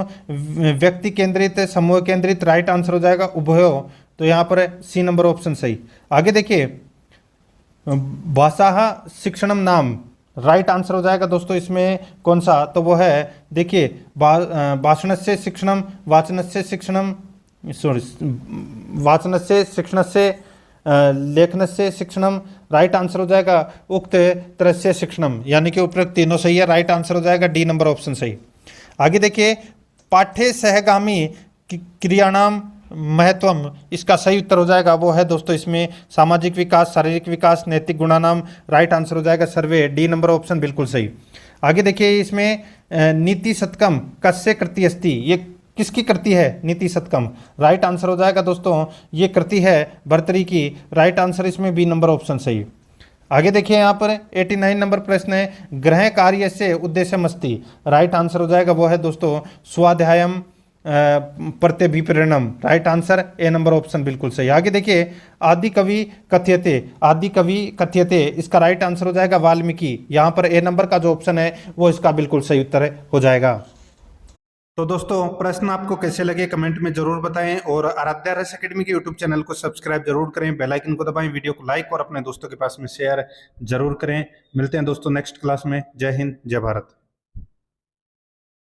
व्यक्ति केंद्रित समूह केंद्रित, राइट आंसर हो जाएगा उभयो, तो यहाँ पर सी नंबर ऑप्शन सही। आगे देखिए भाषा शिक्षणम नाम, राइट आंसर हो जाएगा दोस्तों इसमें कौन सा, तो वो है देखिए भाषण से शिक्षणम, वाचन से शिक्षणम, सॉरी वाचन से शिक्षण से लेखन से शिक्षणम, राइट आंसर हो जाएगा उक्त तरह से शिक्षणम, यानी कि उपरोक्त तीनों सही है, राइट आंसर हो जाएगा डी नंबर ऑप्शन सही। आगे देखिए पाठ्य सहगामी क्रियाणाम महत्वम, इसका सही उत्तर हो जाएगा वो है दोस्तों इसमें सामाजिक विकास शारीरिक विकास नैतिक गुणानाम, राइट आंसर हो जाएगा सर्वे, डी नंबर ऑप्शन बिल्कुल सही। आगे देखिए इसमें नीति शतकम कस्य कृति अस्ति, ये किसकी कृति है नीति शतकम, राइट आंसर हो जाएगा दोस्तों ये कृति है भर्तृहरि की, राइट आंसर इसमें बी नंबर ऑप्शन सही। आगे देखिए यहाँ पर 89 नंबर प्रश्न है गृह कार्य से उद्देश्यमस्ति, राइट आंसर हो जाएगा वो है दोस्तों स्वाध्यायम प्रत्यभिप्रेरणम, right answer A number option बिल्कुल सही। आगे देखिए, आदि कवि कथ्यते, इसका राइट आंसर हो जाएगा वाल्मीकि। यहाँ पर ए नंबर का जो ऑप्शन है वो इसका बिल्कुल सही उत्तर हो जाएगा। तो दोस्तों, प्रश्न आपको कैसे लगे कमेंट में जरूर बताएं और आराध्या रस एकेडमी के यूट्यूब चैनल को सब्सक्राइब जरूर करें, बेल आइकन को दबाएं, वीडियो को लाइक और अपने दोस्तों के पास में शेयर जरूर करें। मिलते हैं दोस्तों नेक्स्ट क्लास में। जय हिंद, जय भारत।